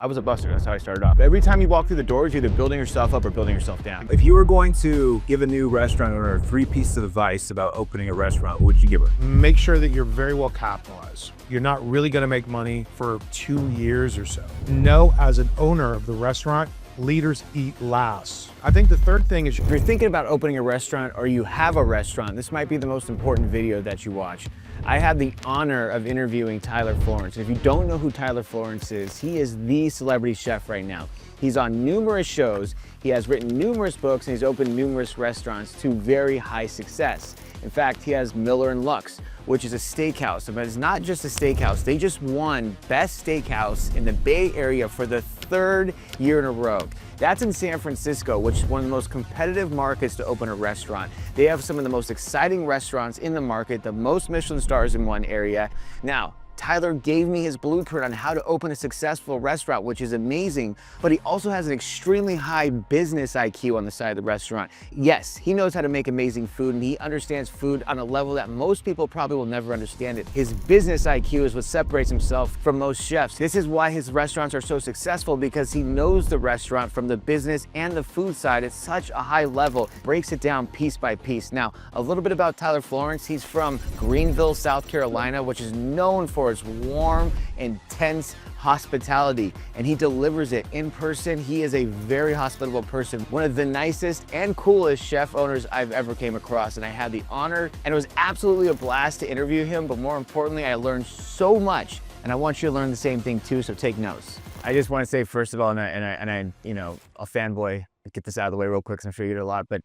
I was a buster. That's how I started off. Every time you walk through the doors, you're either building yourself up or building yourself down. If you were going to give a new restaurant owner 3 pieces of advice about opening a restaurant, what would you give her? Make sure that you're very well capitalized. You're not really going to make money for 2 years or so. Know, as an owner of the restaurant, leaders eat last. I think the third thing is, If you're thinking about opening a restaurant or you have a restaurant, this might be the most important video that you watch. I had the honor of interviewing Tyler Florence. And if you don't know who Tyler Florence is, he is the celebrity chef right now. He's on numerous shows, he has written numerous books, and he's opened numerous restaurants to very high success. In fact, he has Miller Lux, which is a steakhouse, but it's not just a steakhouse. They just won Best Steakhouse in the Bay Area for the 3rd year in a row. That's in San Francisco, which is one of the most competitive markets to open a restaurant. They have some of the most exciting restaurants in the market, the most Michelin stars in one area. Now, Tyler gave me his blueprint on how to open a successful restaurant, which is amazing, but he also has an extremely high business IQ on the side of the restaurant. Yes, he knows how to make amazing food, and he understands food on a level that most people probably will never understand it. His business IQ is what separates himself from most chefs. This is why his restaurants are so successful, because he knows the restaurant from the business and the food side at such a high level, breaks it down piece by piece. Now, a little bit about Tyler Florence. He's from Greenville, South Carolina, which is known for its warm, intense hospitality, and he delivers it in person. He is a very hospitable person, one of the nicest and coolest chef owners I've ever came across, and I had the honor, and it was absolutely a blast to interview him, but more importantly, I learned so much, and I want you to learn the same thing too, so take notes. I just want to say, first of all, and I you know, a fanboy, get this out of the way real quick, because I'm sure you did a lot, but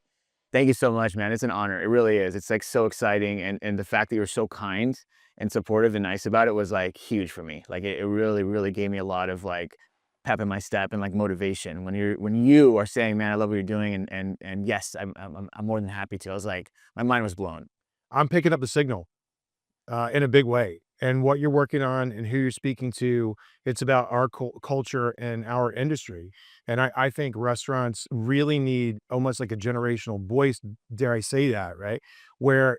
thank you so much, man. It's an honor. It really is. It's like so exciting, and the fact that you're so kind and supportive and nice about it was like huge for me. Like it really gave me a lot of like pep in my step and like motivation when you are saying, man, I love what you're doing, and yes, I'm more than happy to. I was like, my mind was blown. I'm picking up the signal in a big way. And what you're working on and who you're speaking to, it's about our culture and our industry. And I think restaurants really need almost like a generational voice, dare I say that, right? Where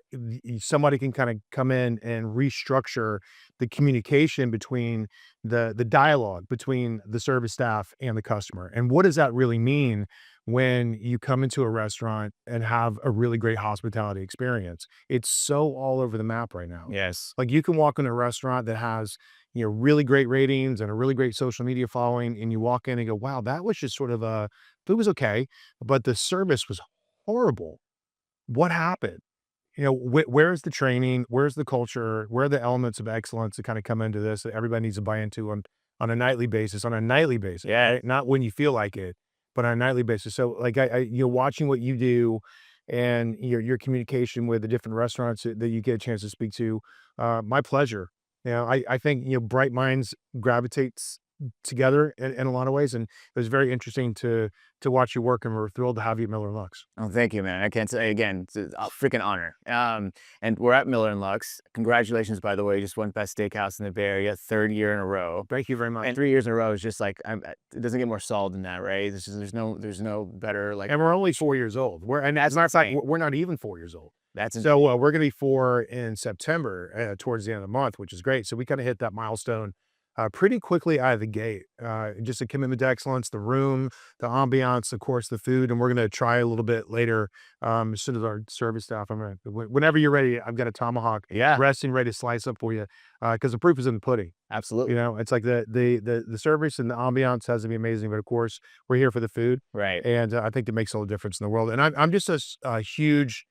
somebody can kind of come in and restructure the communication between the dialogue between the service staff and the customer. And what does that really mean when you come into a restaurant and have a really great hospitality experience? It's so all over the map right now. Yes. Like you can walk in a restaurant that has, you know, really great ratings and a really great social media following, and you walk in and go, wow, that was just sort of food was okay, but the service was horrible. What happened? You know, where's the training? Where's the culture? Where are the elements of excellence that kind of come into this that everybody needs to buy into on a nightly basis, Yeah. right? Not when you feel like it, but on a nightly basis. So like you're watching what you do and your communication with the different restaurants that you get a chance to speak to, my pleasure. You know, I think, you know, bright minds gravitates together in a lot of ways. And it was very interesting to watch you work, and we're thrilled to have you at Miller Lux. Oh, thank you, man. I can't say again, it's a freaking honor. And we're at Miller Lux. Congratulations, by the way, you just won Best Steakhouse in the Bay Area, 3rd year in a row. Thank you very much. And 3 years in a row is just like, it doesn't get more solid than that, right? It's just, there's no better, like, And we're only 4 years old. And that's not like, we're not even 4 years old. that's So we're going to be 4 in September, towards the end of the month, which is great. So we kind of hit that milestone pretty quickly out of the gate. Just a commitment to excellence, the room, the ambiance, of course, the food, and we're going to try a little bit later. As soon as our service staff, whenever you're ready, I've got a tomahawk, yeah, resting, ready to slice up for you, because the proof is in the pudding. absolutely. You know, it's like the service and the ambiance has to be amazing, but of course, we're here for the food, Right. and I think it makes all the difference in the world. And I'm just a huge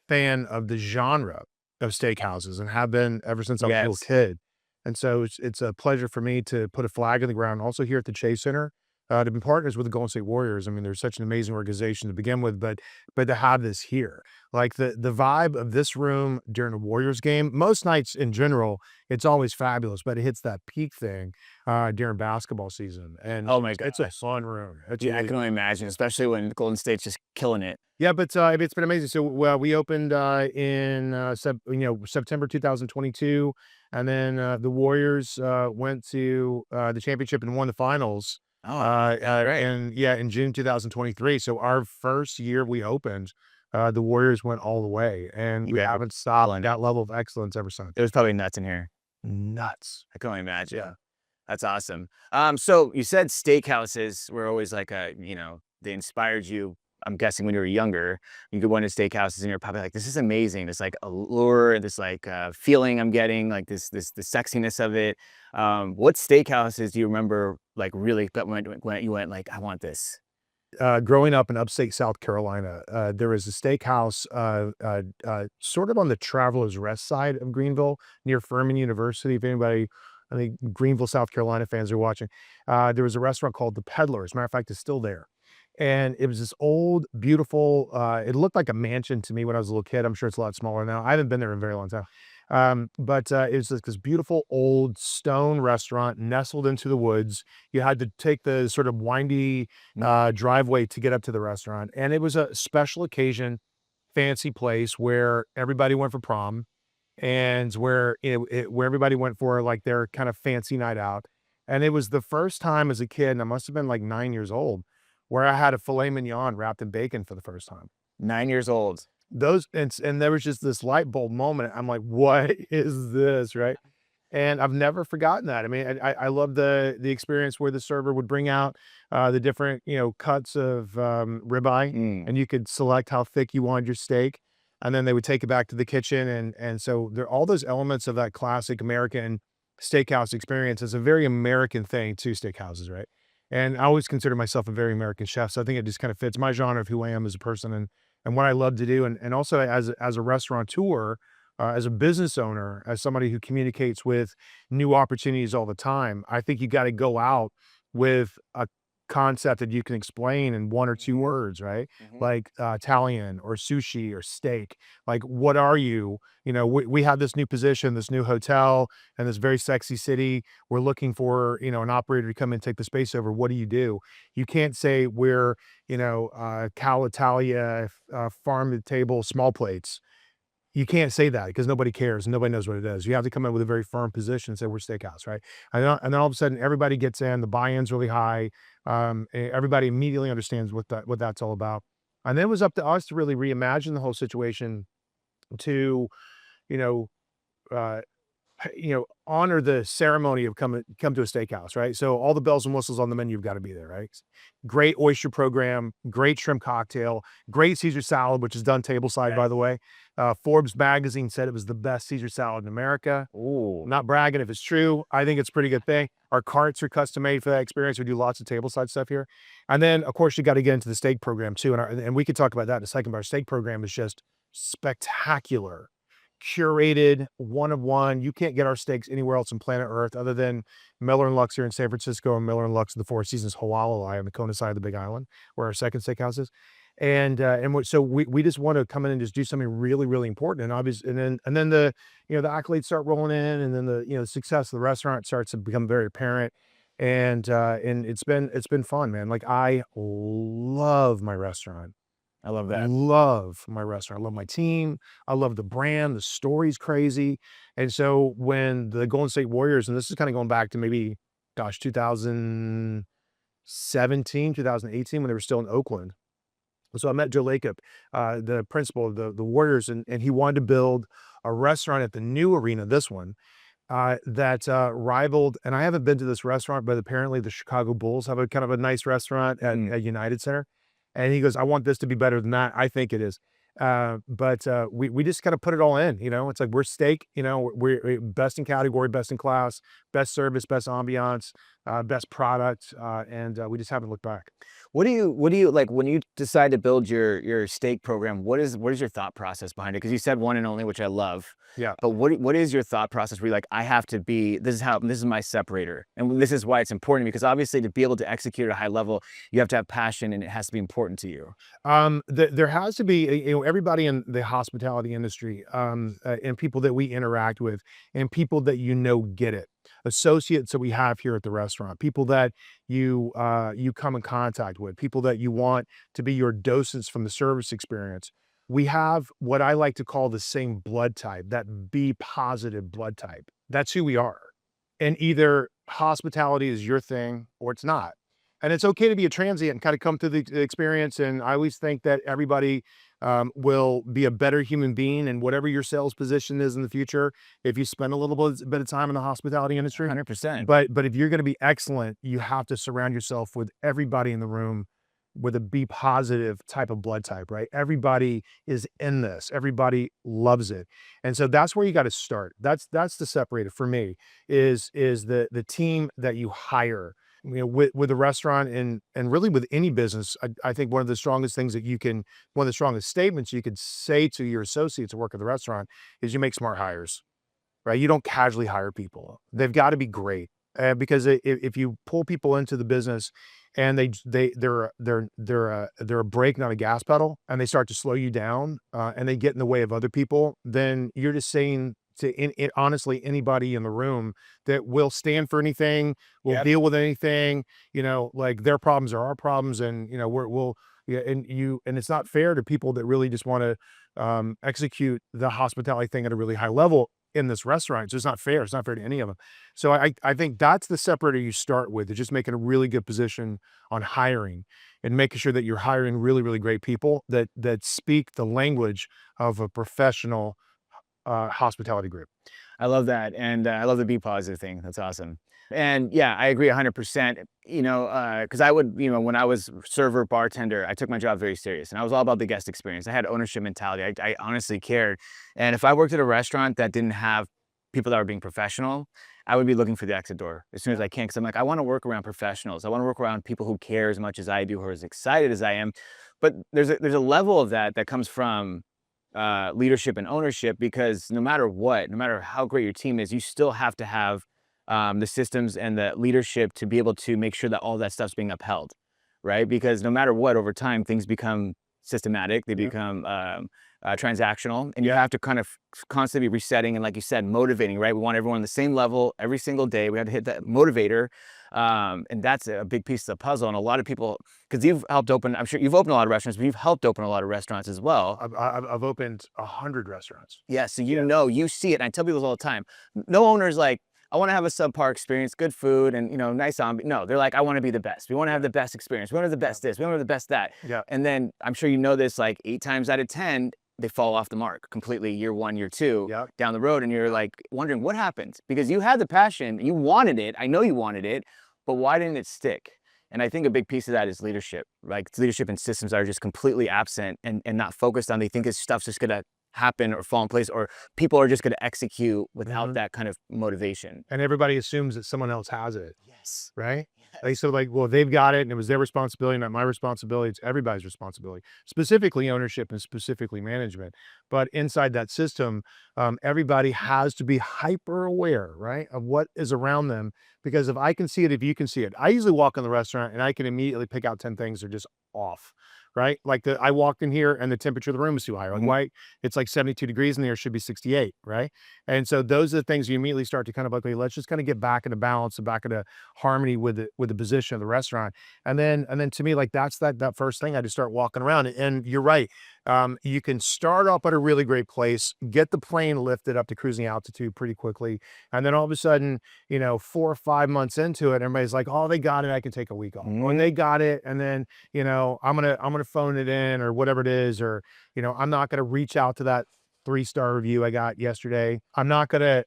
fan of the genre of steakhouses, and have been ever since I was a little Yes. kid. And so it's a pleasure for me to put a flag in the ground. Also here at the Chase Center, to be partners with the Golden State Warriors. I mean, they're such an amazing organization to begin with, but to have this here, like the vibe of this room during a Warriors game, most nights in general, it's always fabulous, but it hits that peak thing during basketball season. And Oh my it's a fun room. It's Yeah, I really, can only imagine, especially when Golden State's just killing it. yeah, but it's been amazing. So we opened in September 2022, and then the Warriors went to the championship and won the finals. Oh, right. And yeah, in June 2023. So our first year we opened, the Warriors went all the way, and we Yeah. haven't stopped that level of excellence ever since. It was probably nuts in here. Nuts. I can only imagine. Yeah. That's awesome. So you said steakhouses were always like they inspired you. I'm guessing when you were younger, you could go into steakhouses and you're probably like, this is amazing. This like allure, this like feeling I'm getting, like the sexiness of it. What steakhouses do you remember like really when you went like, I want this? Growing up in upstate South Carolina, there was a steakhouse sort of on the Travelers Rest side of Greenville near Furman University. If anybody, I think Greenville, South Carolina fans are watching, there was a restaurant called The Peddler. As a matter of fact, it's still there. And it was this old, beautiful, it looked like a mansion to me when I was a little kid. I'm sure it's a lot smaller now. I haven't been there in a very long time. But it was this beautiful old stone restaurant nestled into the woods. You had to take the sort of windy driveway to get up to the restaurant. And it was a special occasion, fancy place where everybody went for prom and where where everybody went for like their kind of fancy night out. And it was the first time as a kid, and I must have been like 9 years old, where I had a filet mignon wrapped in bacon for the first time. 9 years old. Those and there was just this light bulb moment. I'm like, "What is this?" Right? And I've never forgotten that. I mean, I love the experience where the server would bring out, the different, cuts of, ribeye, Mm. and you could select how thick you wanted your steak, and then they would take it back to the kitchen, and so there all those elements of that classic American steakhouse experience is a very American thing to steakhouses, right? And I always consider myself a very American chef, so I think it just kind of fits my genre of who I am as a person and what I love to do, and also as a restaurateur, as a business owner, as somebody who communicates with new opportunities all the time. I think you got to go out with a concept that you can explain in one or two words, right? Mhm. Like Italian or sushi or steak. Like, what are you? We have this new position, this new hotel, and this very sexy city. We're looking for, an operator to come and take the space over. What do you do? You can't say we're, Cal Italia, farm to table, small plates. You can't say that because nobody cares. Nobody knows what it is. You have to come in with a very firm position and say, we're steakhouse, right? And then all of a sudden, everybody gets in, the buy-in's really high. Everybody immediately understands what that's all about. And then it was up to us to really reimagine the whole situation to, you know, uh, honor the ceremony of come to a steakhouse, right? So all the bells and whistles on the menu have got to be there, right? Great oyster program, great shrimp cocktail, great Caesar salad, which is done tableside, by the way. Forbes magazine said it was the best Caesar salad in America. Ooh. I'm not bragging if it's true. I think it's a pretty good thing. Our carts are custom made for that experience. We do lots of tableside stuff here. And then, of course, you got to get into the steak program too. And we could talk about that in a second, but our steak program is just spectacular, curated, one of one. You can't get our steaks anywhere else on planet Earth other than Miller Lux here in San Francisco and Miller Lux the Four Seasons Hualalai on the Kona side of the Big Island, where our second steakhouse is. So we just want to come in and just do something really, really important. And obviously, and then the accolades start rolling in, and then the success of the restaurant starts to become very apparent. And it's been fun, man. Like, I love my restaurant. I love that. Love my restaurant. I love my team. I love the brand. The story's crazy. And so when the Golden State Warriors, and this is kind of going back to maybe, gosh, 2017, 2018, when they were still in Oakland. So I met Joe Lacob, the principal of the Warriors, and he wanted to build a restaurant at the new arena, this one, that rivaled. And I haven't been to this restaurant, but apparently the Chicago Bulls have a kind of a nice restaurant at United Center. And he goes, I want this to be better than that. I think it is. But we just kind of put it all in. It's like we're steak. We're best in category, best in class, best service, best ambiance, best product, and we just haven't looked back. What do you like when you decide to build your steak program? What is your thought process behind it? Because you said one and only, which I love. Yeah. But what is your thought process where you're like, I have to be, this is my separator. And this is why it's important, because obviously to be able to execute at a high level, you have to have passion and it has to be important to you. There has to be, everybody in the hospitality industry, and people that we interact with, and people that get it. Associates that we have here at the restaurant, people that you come in contact with, people that you want to be your docents from the service experience. We have what I like to call the same blood type, that B positive blood type. That's who we are. And either hospitality is your thing or it's not. And it's okay to be a transient and kind of come through the experience. And I always think that everybody will be a better human being in whatever your sales position is in the future if you spend a little bit of time in the hospitality industry. 100%. But if you're going to be excellent, you have to surround yourself with everybody in the room with a B positive type of blood type, right? Everybody is in this. Everybody loves it. And so that's where you got to start. That's the separator for me is the team that you hire. With a restaurant and really with any business, I think one of the strongest things that one of the strongest statements you could say to your associates who work at the restaurant is you make smart hires, right? You don't casually hire people. They've got to be great. Because if you pull people into the business and they're a brake, not a gas pedal, and they start to slow you down, and they get in the way of other people, then you're just saying to honestly anybody in the room that will stand for anything, will deal with anything, like their problems are our problems, and and it's not fair to people that really just want to execute the hospitality thing at a really high level in this restaurant. So it's not fair. It's not fair to any of them. So I think that's the separator you start with, is just making a really good position on hiring and making sure that you're hiring really, really great people that speak the language of a professional hospitality group. I love that. And I love the be positive thing. That's awesome. And yeah, I agree 100%, because I would, when I was server, bartender, I took my job very serious and I was all about the guest experience. I had ownership mentality. I honestly cared. And if I worked at a restaurant that didn't have people that were being professional, I would be looking for the exit door as soon as I can. Cause I'm like, I want to work around professionals. I want to work around people who care as much as I do, who are as excited as I am. But there's a level of that comes from leadership and ownership, because no matter what, no matter how great your team is, you still have to have the systems and the leadership to be able to make sure that all that stuff's being upheld, right? Because no matter what, over time, things become systematic, they become transactional, and you have to kind of constantly be resetting and, like you said, motivating, right? We want everyone on the same level every single day. We have to hit that motivator, and that's a big piece of the puzzle. And a lot of people, because you've helped open, I'm sure you've opened a lot of restaurants, but you've helped open a lot of restaurants as well. I've opened 100 restaurants. Yeah, so you see it, and I tell people this all the time. No owner's like, I want to have a subpar experience, good food, and nice ambiance. No, they're like, I want to be the best. We want to have the best experience. We want to have the best this. We want to have the best that. Yeah. And then I'm sure this, like 8 times out of 10, they fall off the mark completely. Year 1, year 2, down the road, and you're like wondering what happened, because you had the passion, you wanted it. I know you wanted it, but why didn't it stick? And I think a big piece of that is leadership. Like, it's leadership and systems are just completely absent and not focused on. They think this stuff's just gonna happen or fall in place, or people are just going to execute without that kind of motivation. And everybody assumes that someone else has it. Yes. Right? They said, like, well, they've got it and it was their responsibility, not my responsibility. It's everybody's responsibility, specifically ownership and specifically management. But inside that system, everybody has to be hyper aware, right, of what is around them. Because if I can see it, if you can see it, I usually walk in the restaurant and I can immediately pick out 10 things that are just off. Right? Like I walked in here and the temperature of the room is too high. Like, why it's like 72 degrees in there, it should be 68. Right? And so those are the things you immediately start to kind of like, okay, let's just kind of get back into balance and back into harmony with the position of the restaurant. And then to me, like, that's that first thing. I just start walking around. And you're right. You can start off at a really great place, get the plane lifted up to cruising altitude pretty quickly. And then all of a sudden, 4 or 5 months into it, everybody's like, oh, they got it, I can take a week off. When they got it, and then, I'm gonna phone it in or whatever it is, or, I'm not gonna reach out to that 3-star review I got yesterday. I'm not gonna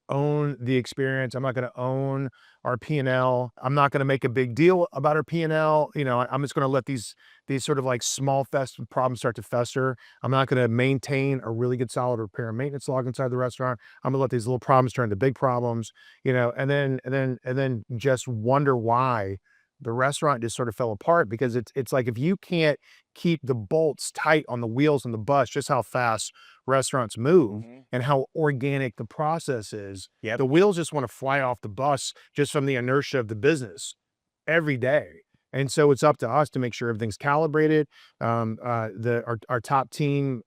own the experience. I'm not gonna own our P&L. I'm not gonna make a big deal about our P&L. I'm just gonna let these sort of like small problems start to fester. I'm not gonna maintain a really good solid repair and maintenance log inside the restaurant. I'm gonna let these little problems turn into big problems, and then just wonder why the restaurant just sort of fell apart. Because it's like, if you can't keep the bolts tight on the wheels and the bus, just how fast restaurants move and how organic the process is, the wheels just want to fly off the bus just from the inertia of the business every day. And so it's up to us to make sure everything's calibrated. Our top tier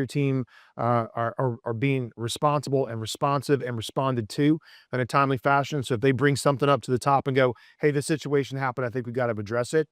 team are being responsible and responsive and responded to in a timely fashion. So if they bring something up to the top and go, hey, this situation happened, I think we got to address it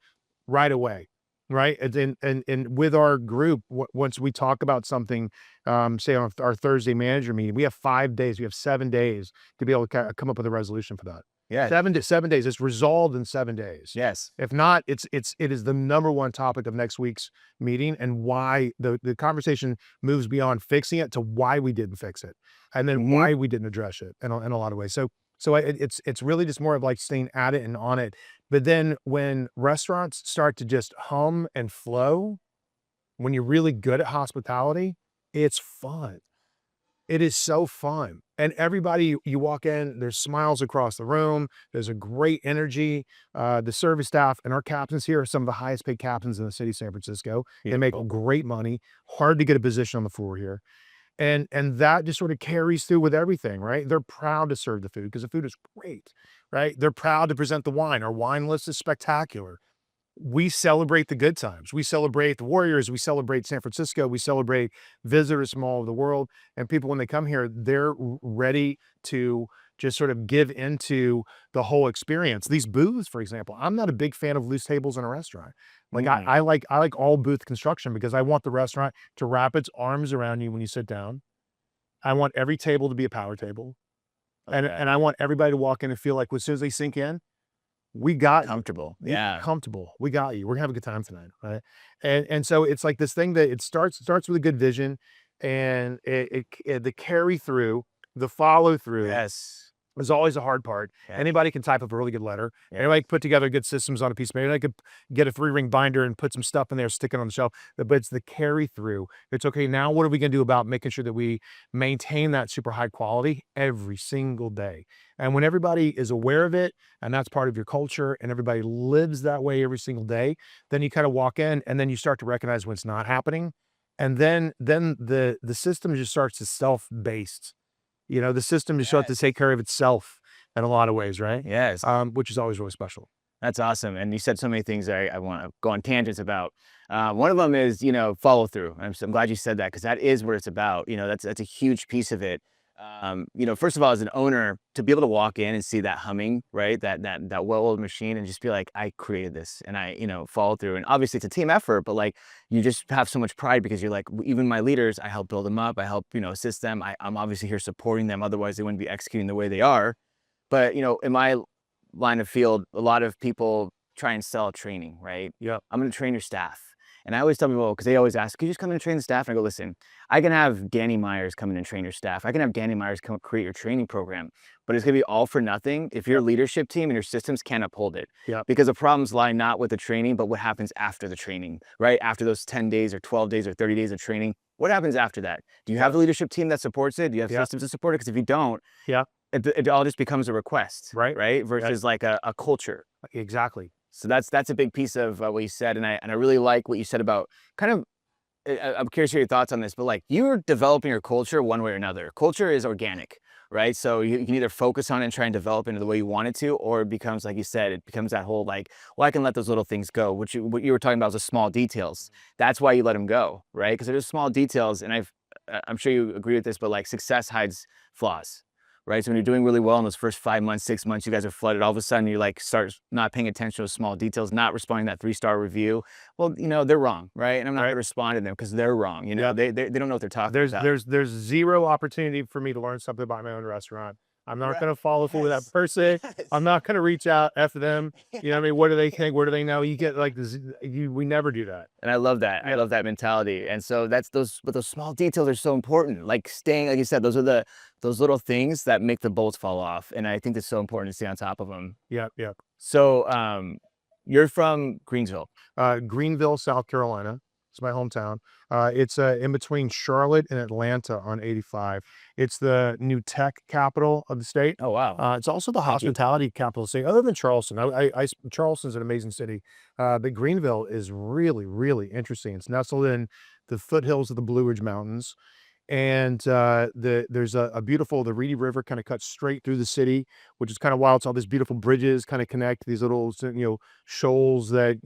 right away. Right. And with our group, once we talk about something, say on our Thursday manager meeting, we have 5 days, we have 7 days to be able to come up with a resolution for that. Yeah. 7 days. It's resolved in 7 days. Yes. If not, it is the number one topic of next week's meeting, and why the conversation moves beyond fixing it to why we didn't fix it, and then why we didn't address it in a lot of ways. It's really just more of like staying at it and on it. But then when restaurants start to just hum and flow, when you're really good at hospitality, it's fun. It is so fun. And everybody, you walk in, there's smiles across the room. There's a great energy. The service staff and our captains here are some of the highest paid captains in the city of San Francisco. They make great money, hard to get a position on the floor here. And that just sort of carries through with everything, right? They're proud to serve the food because the food is great, right? They're proud to present the wine. Our wine list is spectacular. We celebrate the good times. We celebrate the Warriors. We celebrate San Francisco. We celebrate visitors from all over the world. And people, when they come here, they're ready to just sort of give into the whole experience. These booths, for example, I'm not a big fan of loose tables in a restaurant. Like I like all booth construction because I want the restaurant to wrap its arms around you when you sit down. I want every table to be a power table. And I want everybody to walk in and feel like as soon as they sink in, we got Comfortable. you. Yeah. Comfortable. We got you. We're gonna have a good time tonight, right? And so it's like this thing that it starts with a good vision, and the carry through, the follow through Yes. is always a hard part. Yeah. Anybody can type up a really good letter. Yeah. Anybody can put together good systems on a piece of paper. Anybody could get a 3-ring binder and put some stuff in there, stick it on the shelf. But it's the carry through. It's okay. Now, what are we going to do about making sure that we maintain that super high quality every single day? And when everybody is aware of it, and that's part of your culture, and everybody lives that way every single day, then you kind of walk in, and then you start to recognize when it's not happening. And then the system just starts to self-based. You know, the system just starts to take care of itself in a lot of ways, right? Yes. Which is always really special. That's awesome. And you said so many things I want to go on tangents about. One of them is, follow through. I'm glad you said that, because that is what it's about. That's a huge piece of it. First of all, as an owner, to be able to walk in and see that humming, right? That well-oiled machine, and just be like, I created this, and I, follow through. And obviously it's a team effort, but like, you just have so much pride because you're like, even my leaders, I help build them up. I help, assist them. I'm obviously here supporting them. Otherwise they wouldn't be executing the way they are. But, in my line of field, a lot of people try and sell training, right? Yeah. I'm going to train your staff. And I always tell people, because they always ask, could you just come in and train the staff? And I go, listen, I can have Danny Myers come in and train your staff. I can have Danny Myers come create your training program, but it's going to be all for nothing if your leadership team and your systems can't uphold it. Yeah. Because the problems lie not with the training, but what happens after the training, right? After those 10 days or 12 days or 30 days of training, what happens after that? Do you have the leadership team that supports it? Do you have systems to support it? Because if you don't, it all just becomes a request, right? Versus like a culture. Exactly. So that's a big piece of what you said, and I really like what you said about kind of. I'm curious to hear your thoughts on this, but like, you're developing your culture one way or another. Culture is organic, right? So you can either focus on it and try and develop into the way you want it to, or it becomes, like you said, it becomes that whole like, well, I can let those little things go. What you were talking about was the small details. That's why you let them go, right? Because there's small details, and I'm sure you agree with this, but like, success hides flaws. Right. So when you're doing really well in those first 5 months, 6 months, you guys are flooded. All of a sudden, you like start not paying attention to those small details, not responding to that 3-star review. Well, they're wrong, right? And I'm not going to respond to them because they're wrong. They don't know what they're talking about. There's zero opportunity for me to learn something about my own restaurant. I'm not going to follow through with that person. I'm not going to reach out after them. You know what I mean? What do they think? What do they know? You get like this. We never do that. And I love that. I love that mentality. And so but those small details are so important. Like staying, like you said, those are those little things that make the bolts fall off. And I think it's so important to stay on top of them. Yeah. So you're from Greensville. Greenville, South Carolina. It's my hometown. It's in between Charlotte and Atlanta on 85. It's the new tech capital of the state. Oh, wow. It's also the hospitality capital of the state, other than Charleston. Charleston's an amazing city, but Greenville is really, really interesting. It's nestled in the foothills of the Blue Ridge Mountains. And there's a beautiful, the Reedy River kind of cuts straight through the city, which is kind of wild. So all these beautiful bridges kind of connect these little, shoals that,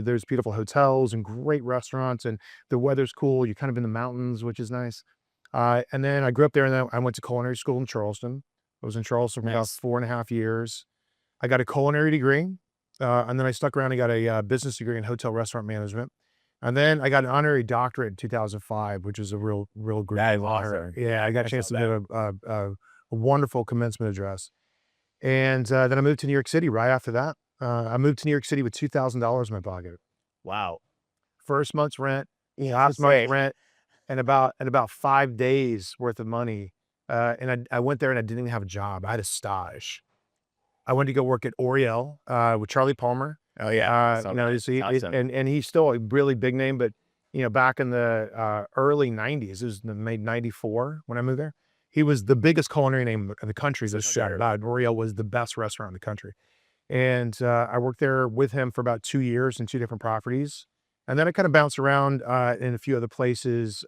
there's beautiful hotels and great restaurants, and the weather's cool. You're kind of in the mountains, which is nice. And then I grew up there, and then I went to culinary school in Charleston. I was in Charleston for about 4.5 years. I got a culinary degree, and then I stuck around and got a business degree in hotel restaurant management. And then I got an honorary doctorate in 2005, which is a real great honor. Yeah, I got a chance to do a wonderful commencement address. And then I moved to New York City right after that. I moved to New York City with $2,000 in my pocket. Wow. First month's rent, Yeah, last month's rent, and about 5 days worth of money. And I went there and I didn't even have a job. I had a stage. I went to go work at Oriel with Charlie Palmer. Oh yeah. You know, Awesome. and he's still a really big name, but you know, back in the early '90s, it was made '94 when I moved there. He was the biggest culinary name in the country. This shot about Oriel was the best restaurant in the country, and I worked there with him for about 2 years in two different properties, and then I kind of bounced around in a few other places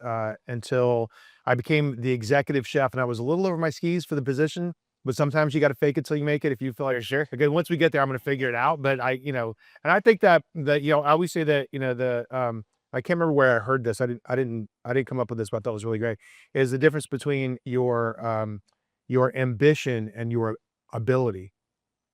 until I became the executive chef, and I was a little over my skis for the position. But sometimes you got to fake it till you make it. If you feel like, Sure. okay, once we get there, I'm going to figure it out. But you know, and I think that you know, I always say that you know I can't remember where I heard this. I didn't come up with this, but I thought it was really great. Is the difference between your ambition and your ability,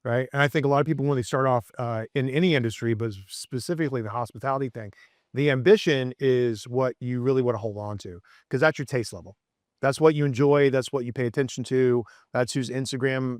right? And I think a lot of people when they start off in any industry, but specifically the hospitality thing, the ambition is what you really want to hold on to because that's your taste level. That's what you enjoy. That's what you pay attention to. That's whose Instagram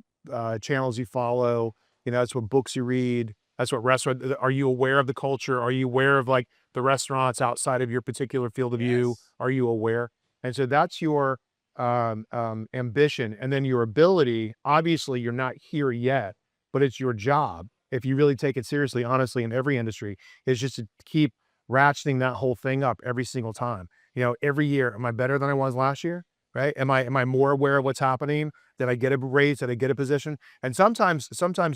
channels you follow. You know, that's what books you read. That's what restaurant. Are you aware of the culture? Are you aware of like the restaurants outside of your particular field of view? Yes. Are you aware? And so that's your ambition, and then your ability. Obviously, you're not here yet, but it's your job. If you really take it seriously, honestly, in every industry, is just to keep ratcheting that whole thing up every single time. You know, every year, am I better than I was last year? Right? Am I more aware of what's happening? Did I get a raise? Did I get a position? And sometimes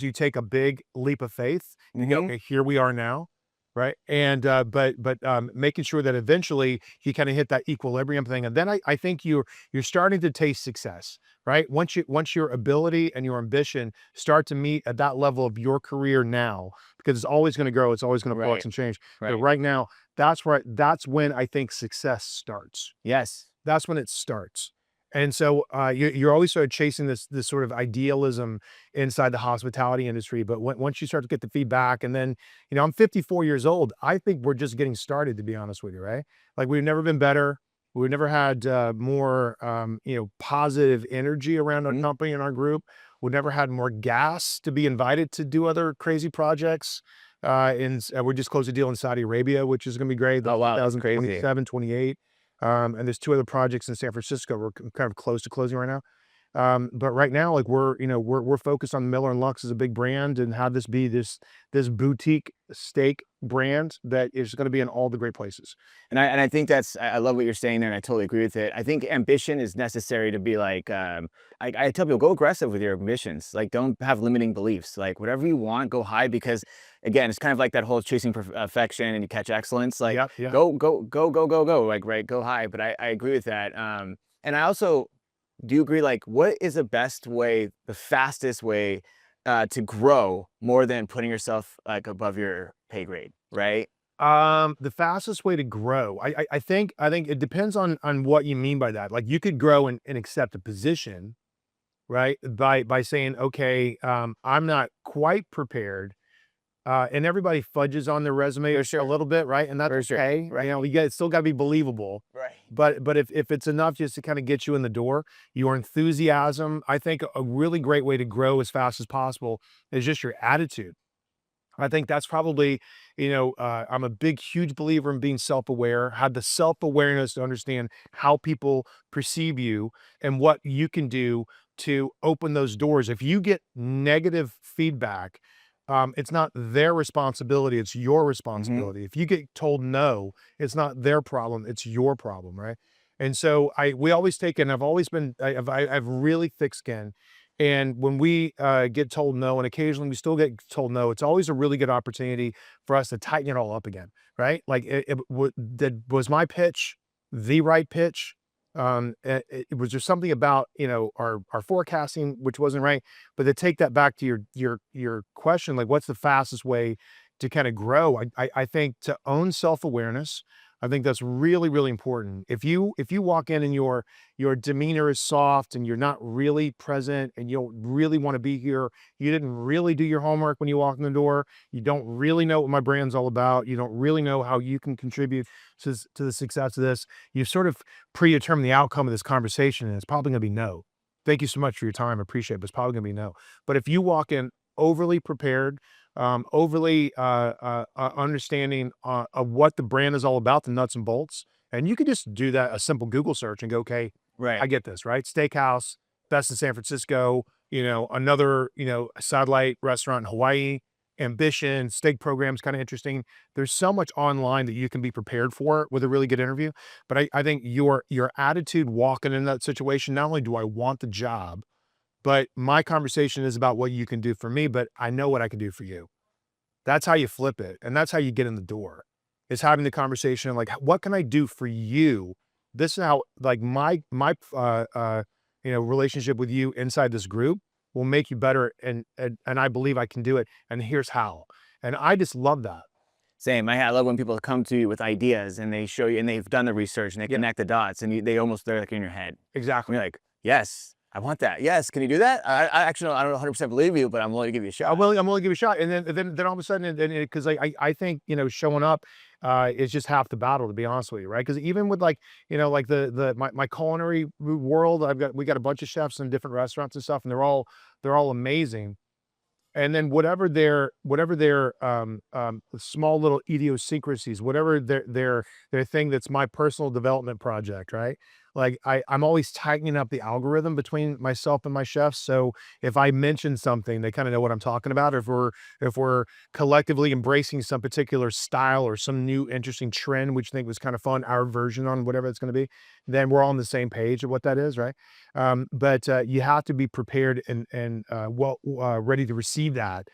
you take a big leap of faith. You go, Mhm. okay, here we are now, right? And but making sure that eventually you kind of hit that equilibrium thing, and then I think you're starting to taste success, right? Once your ability and your ambition start to meet at that level of your career now, because it's always going to grow, it's always going to flux Right. and change. But Right. right now, that's when I think success starts. Yes. That's when it starts. And so you're always sort of chasing this sort of idealism inside the hospitality industry. But once you start to get the feedback, and then, you know, I'm 54 years old. I think we're just getting started, to be honest with you, right? Like we've never been better. We've never had more, you know, positive energy around our Mhm. company and our group. We've never had more gas to be invited to do other crazy projects. We just closed a deal in Saudi Arabia, which is going to be great. Oh wow, that's crazy. 2027, 28. And there's two other projects in San Francisco. We're kind of close to closing right now. But right now, like we're focused on Miller Lux as a big brand and have this be this boutique steak brand that is going to be in all the great places. And I think that's I love what you're saying there, and I totally agree with it. I think ambition is necessary to be like I tell people go aggressive with your ambitions. Like don't have limiting beliefs. Like whatever you want, go high because again, it's kind of like that whole chasing perfection and you catch excellence. Like Yeah, yeah. go. Like right, go high. But I agree with that. And I also do you agree, like, what is the best way, the fastest way, to grow more than putting yourself, like, above your pay grade, right? The fastest way to grow, I think it depends on what you mean by that. Like you could grow and accept a position, right? By saying, okay, I'm not quite prepared. And everybody fudges on their resume For a sure, little bit, right? And that's for sure, okay. right, You know, still got to be believable. right. But if it's enough just to kind of get you in the door, your enthusiasm, I think a really great way to grow as fast as possible is just your attitude. I think that's probably, you know, I'm a big, huge believer in being self-aware, have the self-awareness to understand how people perceive you and what you can do to open those doors. If you get negative feedback, it's not their responsibility, it's your Mhm. responsibility. If you get told no, it's not their problem, it's your problem, right? And so we always take, and I've always been, I've really thick skin. And when we get told no, and occasionally we still get told no, it's always a really good opportunity for us to tighten it all up again, right? Like, was my pitch the right pitch? Was there something about our forecasting which wasn't right? But to take that back to your question, like, what's the fastest way to kind of grow? I think to own self awareness. I think that's really, really important. If you walk in and your demeanor is soft and you're not really present and you don't really want to be here, you didn't really do your homework when you walk in the door, you don't really know what my brand's all about, you don't really know how you can contribute to the success of this, you sort of predetermine the outcome of this conversation, and it's probably going to be no. Thank you so much for your time. I appreciate it, but it's probably gonna be no. But if you walk in overly prepared, overly understanding of what the brand is all about, the nuts and bolts, and you could just do that a simple Google search and go, okay, Right. I get this, right? Steakhouse, best in San Francisco, another, satellite restaurant in Hawaii, ambition, steak program's kind of interesting. There's so much online that you can be prepared for with a really good interview. But I think your attitude walking in that situation, not only do I want the job, but my conversation is about what you can do for me, but I know what I can do for you. That's how you flip it. And that's how you get in the door, is having the conversation like, what can I do for you? This is how, like, my relationship with you inside this group will make you better. And I believe I can do it. And here's how. And I just love that. Same. I love when people come to you with ideas and they show you, and they've done the research and they connect the dots, and they're like in your head. Exactly. You're like, yes, I want that. Yes, can you do that? I actually, I don't 100% believe you, but I'm willing to give you a shot. I'm willing to give you a shot. And then all of a sudden, because I think, showing up is just half the battle, to be honest with you, right? Because even with like, my culinary world, we got a bunch of chefs in different restaurants and stuff, and they're all amazing. And then whatever their small little idiosyncrasies, whatever their thing that's my personal development project, right? Like I'm always tightening up the algorithm between myself and my chefs. So if I mention something, they kind of know what I'm talking about. Or if we're collectively embracing some particular style or some new interesting trend, which I think was kind of fun, our version on whatever it's going to be, then we're all on the same page of what that is, right? But you have to be prepared and ready to receive that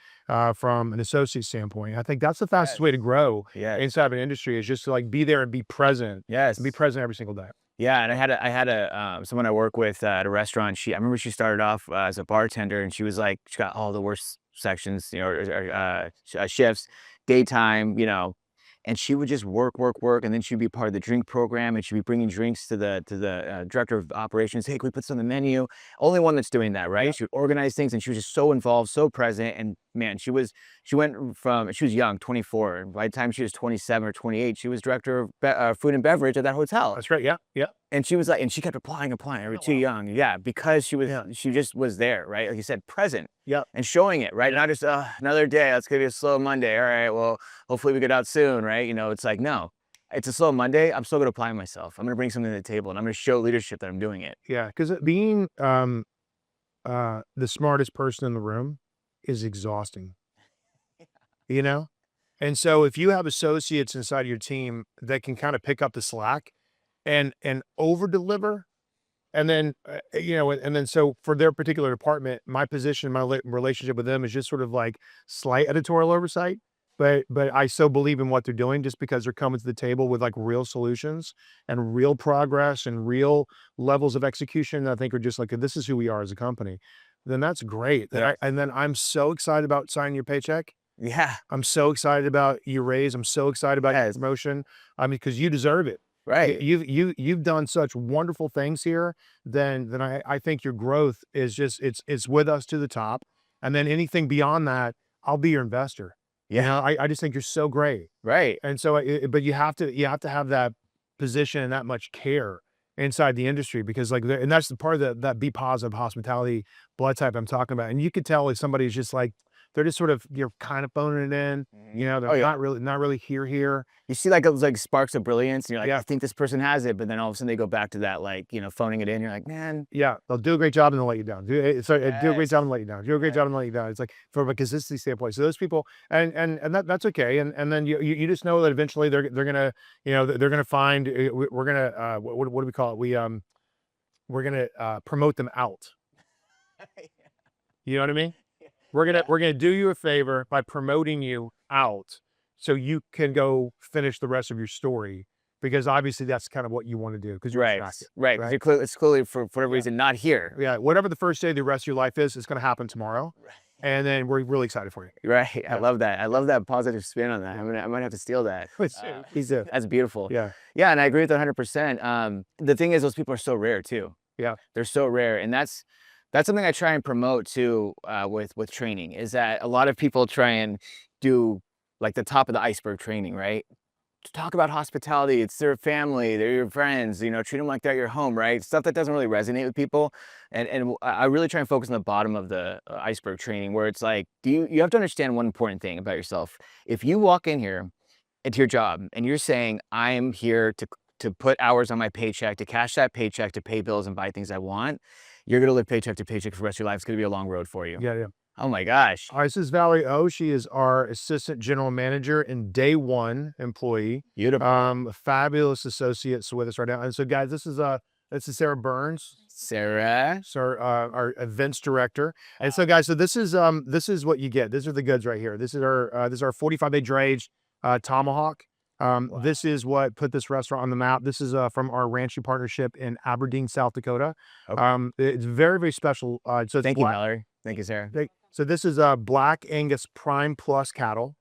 from an associate standpoint. I think that's the fastest way to grow inside of an industry, is just to like be there and be present. Yes. And be present every single day. Yeah, and I had someone I work with at a restaurant. I remember she started off as a bartender, and she was like, she got all the worst sections, shifts, daytime, and she would just work, and then she'd be part of the drink program, and she'd be bringing drinks to the director of operations. Hey, can we put this on the menu? Only one that's doing that, right? Yep. She would organize things, and she was just so involved, so present. And man, she was young, 24, and by the time she was 27 or 28, she was director of food and beverage at that hotel. That's right. Yeah, yeah. And she was like, and she kept applying. We're too young. Yeah, because she just was there, right? Like you said, present. Yeah. And showing it, right? Not just another day. Let's give you a slow Monday. All right. Well, hopefully we get out soon, right? It's like, no, it's a slow Monday. I'm still going to apply myself. I'm going to bring something to the table, and I'm going to show leadership that I'm doing it. Yeah, because being the smartest person in the room is exhausting. And so if you have associates inside your team that can kind of pick up the slack and over deliver, and then so for their particular department, my position, my relationship with them is just sort of like slight editorial oversight, but I so believe in what they're doing, just because they're coming to the table with like real solutions and real progress and real levels of execution that I think are just like, this is who we are as a company. Then that's great. Yeah. And then I'm so excited about signing your paycheck. Yeah. I'm so excited about your raise. I'm so excited about your promotion. I mean, because you deserve it. Right. You've done such wonderful things here. Then I think your growth is just it's with us to the top. And then anything beyond that, I'll be your investor. Yeah. I just think you're so great. Right. And so, but you have to have that position and that much care inside the industry, because like, and that's the part of that be positive hospitality blood type I'm talking about. And you could tell if somebody's just like, they're just sort of, you're kind of phoning it in, they're not really here. You see like those like sparks of brilliance, and you're like, I think this person has it, but then all of a sudden they go back to that, like, phoning it in. You're like, man. Yeah, they'll do a great job and they'll let you down. Do a great job and let you down. Do a great job and let you down. It's like from a consistency standpoint. So those people, and that's okay. And then you just know that eventually they're gonna, they're gonna find, we're gonna, what do we call it? We're gonna promote them out. You know what I mean? We're gonna do you a favor by promoting you out, so you can go finish the rest of your story, because obviously that's kind of what you want to do, because you're distracted, right. It's clearly for whatever reason not here. Yeah, whatever the first day of the rest of your life is, it's going to happen tomorrow, and then we're really excited for you. Right. Yeah. I love that. I love that positive spin on that. I might have to steal that. That's beautiful. Yeah, and I agree with 100%. The thing is, those people are so rare too. Yeah, they're so rare, and that's something I try and promote too with training, is that a lot of people try and do like the top of the iceberg training, right? talk about hospitality. It's their family, they're your friends, you know, treat them like they're your home, right? Stuff that doesn't really resonate with people. And I really try and focus on the bottom of the iceberg training where it's like, you have to understand one important thing about yourself. If you walk in here into your job and you're saying, I am here to put hours on my paycheck, to cash that paycheck, to pay bills and buy things I want, you're gonna live paycheck to paycheck for the rest of your life. It's gonna be a long road for you. Yeah, yeah. Oh my gosh. All right, this is Valerie O. She is our assistant general manager and day one employee. Beautiful. A fabulous associates with us right now. And so, guys, this is Sarah Burns, Sarah. our events director. And so, guys, so this is what you get. These are the goods right here. This is our 45-day dry aged tomahawk. This is what put this restaurant on the map. This is from our ranching partnership in Aberdeen, South Dakota. Okay. It's very, very special. So Thank you, Valerie. Thank you, Sarah. So this is Black Angus Prime Plus cattle.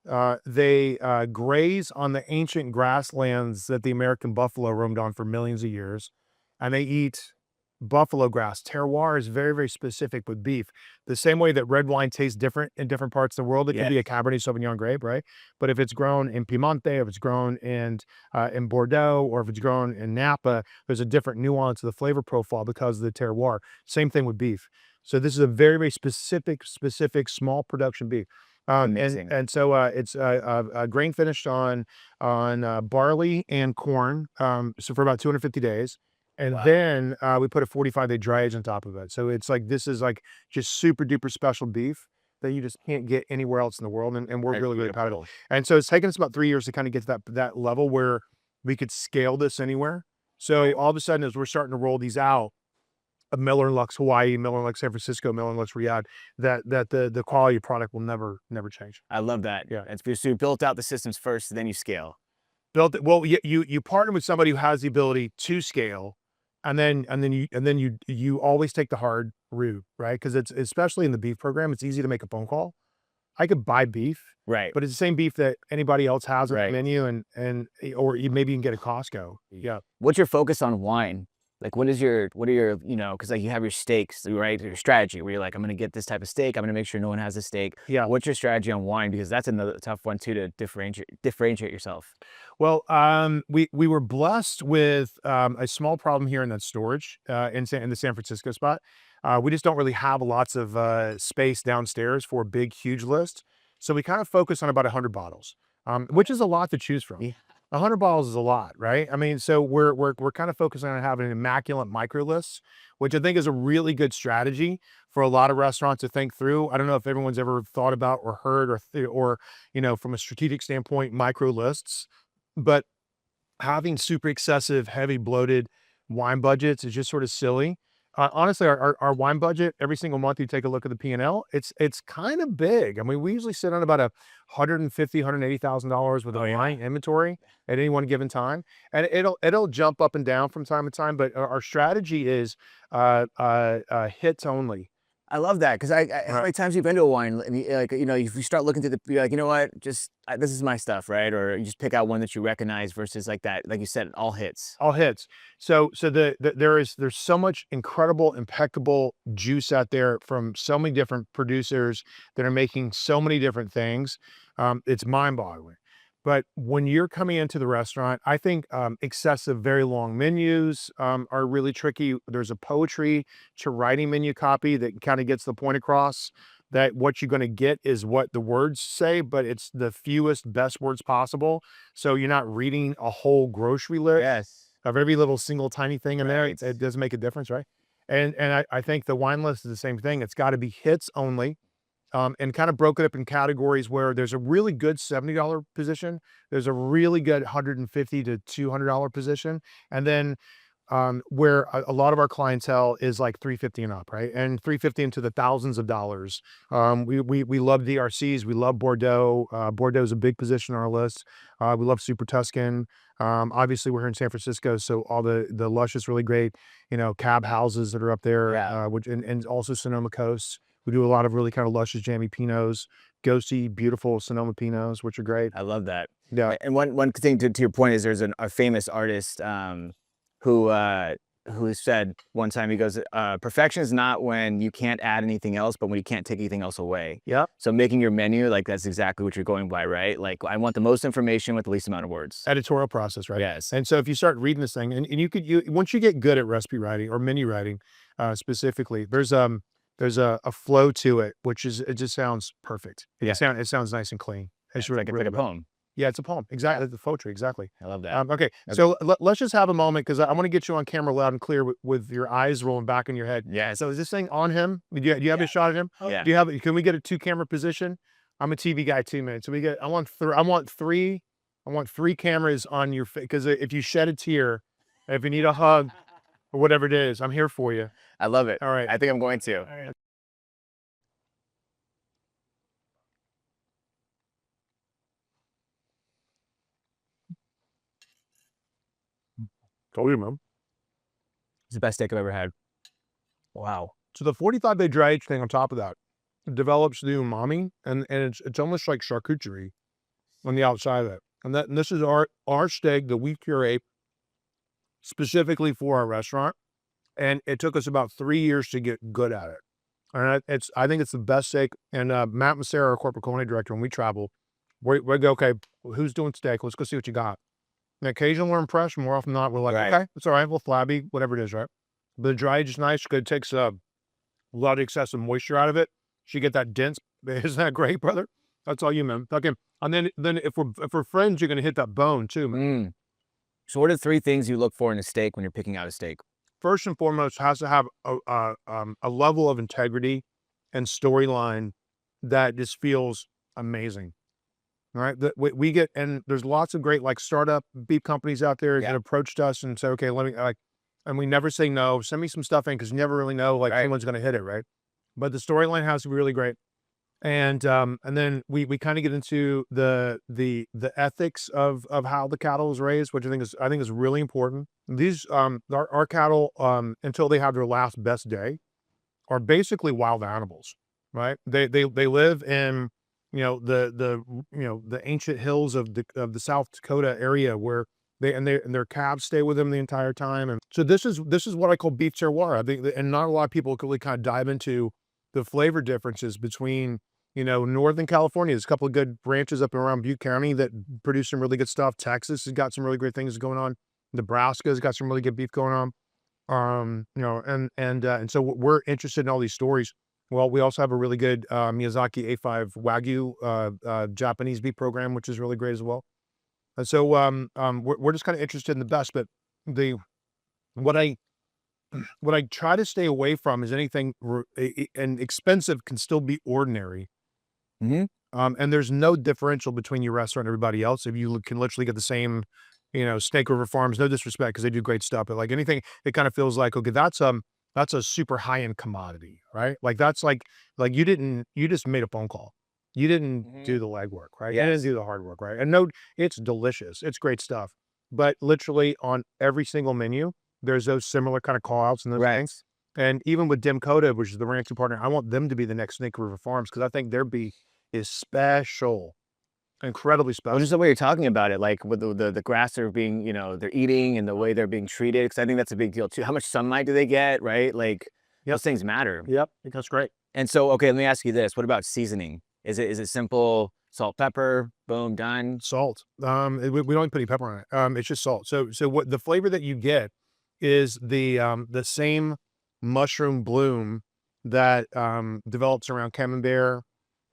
They graze on the ancient grasslands that the American buffalo roamed on for millions of years, and they eat buffalo grass. Terroir is very, very specific with beef. The same way that red wine tastes different in different parts of the world. It can be a Cabernet Sauvignon grape, right? But if it's grown in Piemonte, if it's grown in Bordeaux, or if it's grown in Napa, there's a different nuance of the flavor profile because of the terroir. Same thing with beef. So this is a very, very specific small production beef. Amazing. And so it's grain finished on barley and corn, so for about 250 days. And then we put a 45-day dry age on top of it. So it's like, this is like just super duper special beef that you just can't get anywhere else in the world. And we're really, really proud of it. And so it's taken us about 3 years to kind of get to that level where we could scale this anywhere. So all of a sudden, as we're starting to roll these out, a Miller Lux Hawaii, Miller Lux San Francisco, Miller Lux Riyadh, that the quality of product will never change. I love that. Yeah. It's because you built out the systems first, then you scale. Built it well. You partner with somebody who has the ability to scale, and then you always take the hard route, right? Because it's, especially in the beef program, it's easy to make a phone call. I could buy beef, Right. but it's the same beef that anybody else has on Right. the menu, and or maybe you can get at Costco. Yeah. What's your focus on wine? Like, what are your, you know, because like you have your steaks, right? Your strategy where you're like, I'm going to get this type of steak. I'm going to make sure no one has a steak. Yeah. What's your strategy on wine? Because that's another tough one too, to differentiate yourself. Well, we were blessed with a small problem here in that storage in the San Francisco spot. We just don't really have lots of space downstairs for a big, huge list. So we kind of focus on about 100 bottles, which is a lot to choose from. Yeah. 100 bottles is a lot, right? I mean, so we're kind of focusing on having an immaculate micro lists, which I think is a really good strategy for a lot of restaurants to think through. I don't know if everyone's ever thought about or heard or you know, from a strategic standpoint, micro lists, but having super excessive, heavy, bloated wine budgets is just sort of silly. Honestly, our wine budget every single month, you take a look at the P&L, it's kind of big. I mean, we usually sit on about $180,000 with a wine inventory at any one given time, and it'll jump up and down from time to time. But our strategy is hits only. I love that because how many times you've been to a wine and you know, if you start looking through you're like, you know what, just this is my stuff, right? Or you just pick out one that you recognize versus like that, like you said, all hits. All hits. So there's so much incredible, impeccable juice out there from so many different producers that are making so many different things. It's mind-boggling. But when you're coming into the restaurant, I think excessive, very long menus are really tricky. There's a poetry to writing menu copy that kind of gets the point across that what you're going to get is what the words say, but it's the fewest, best words possible. So you're not reading a whole grocery list of every little single tiny thing in there. It does make a difference, right? And I think the wine list is the same thing. It's got to be hits only. And kind of broke it up in categories where there's a really good $70 position. There's a really good $150 to $200 position. And then where a lot of our clientele is like $350 and up, right? And $350 into the thousands of dollars. We love DRCs. We love Bordeaux. Bordeaux is a big position on our list. We love Super Tuscan. Obviously, we're here in San Francisco, so all the luscious, really great, you know, cab houses that are up there, which and also Sonoma Coast. We do a lot of really kind of luscious, jammy Pinots, ghosty, beautiful Sonoma Pinots, which are great. I love that. Yeah. And one thing to your point is there's a famous artist who who said one time, he goes, perfection is not when you can't add anything else, but when you can't take anything else away. Yep. So making your menu, like that's exactly what you're going by, right? Like I want the most information with the least amount of words. Editorial process, right? Yes. And so if you start reading this thing, and once you get good at recipe writing or menu writing, specifically, there's a flow to it, which is, it just sounds perfect. Yeah. It sounds nice and clean. It's like a poem. Yeah, it's a poem. Exactly. The poetry. Exactly. I love that. Okay. So let's just have a moment, because I want to get you on camera loud and clear with your eyes rolling back in your head. Yeah. So is this thing on him? Do you have a shot at him? Yeah. Do you have it? Can we get a 2-camera position? I'm a TV guy too, man. So I want three cameras on your face, because if you shed a tear, if you need a hug or whatever it is, I'm here for you. I love it. All right. I think I'm going to. All right. Told you, man. It's the best steak I've ever had. Wow. So the 45-day dry age thing on top of that develops the umami, and it's almost like charcuterie on the outside of it. And this is our steak that we curate specifically for our restaurant, and it took us about 3 years to get good at it. And I think it's the best steak. And Matt Massera, our corporate culinary director, when we travel, we go, okay, who's doing steak? Let's go see what you got. And occasionally we're impressed, more often than not, we're like, okay, it's all right, we'll flabby, whatever it is, right? But the dry age is nice because it takes a lot of excessive moisture out of it. So you get that dense. Isn't that great, brother? That's all you, man. Okay. And then if we're friends, you're gonna hit that bone too, man. So what are 3 things you look for in a steak when you're picking out a steak? First and foremost, has to have a level of integrity and storyline that just feels amazing. All right, we get, and there's lots of great like startup beef companies out there that approached us and said, okay, let me and we never say no. Send me some stuff in, because you never really know like anyone's going to hit it, right? But the storyline has to be really great, and then we kind of get into the ethics of how the cattle is raised, which I think is really important. These our cattle until they have their last best day are basically wild animals, right? They live in the ancient hills of the South Dakota area, where their calves stay with them the entire time. And so this is what I call beef terroir. I think and not a lot of people can really kind of dive into the flavor differences between Northern California. There's a couple of good ranches up and around Butte County that produce some really good stuff. Texas has got some really great things going on. Nebraska's got some really good beef going on. And so we're interested in all these stories. Well, we also have a really good Miyazaki A5 Wagyu Japanese beef program, which is really great as well. And so we're just kind of interested in the best. But what I try to stay away from is anything and expensive can still be ordinary. And there's no differential between your restaurant and everybody else. If you can literally get the same, Snake River Farms, no disrespect, because they do great stuff, but like anything, it kind of feels like, okay, that's a super high-end commodity, right? Like that's like you just made a phone call. You didn't do the legwork, right? You didn't do the hard work, right? And no, it's delicious. It's great stuff. But literally on every single menu, there's those similar kind of call outs and those things. And even with Dim Coda, which is the ranching partner, I want them to be the next Snake River Farms, because I think their beef is special. Incredibly special. Well, just the way you're talking about it, like with the grass they're being, they're eating, and the way they're being treated, because I think that's a big deal too. How much sunlight do they get, right? Like those things matter. Yep, that's great. And so, okay, let me ask you this: what about seasoning? Is it simple salt, pepper, boom, done? Salt. We don't put any pepper on it. It's just salt. So what the flavor that you get is the same mushroom bloom that develops around camembert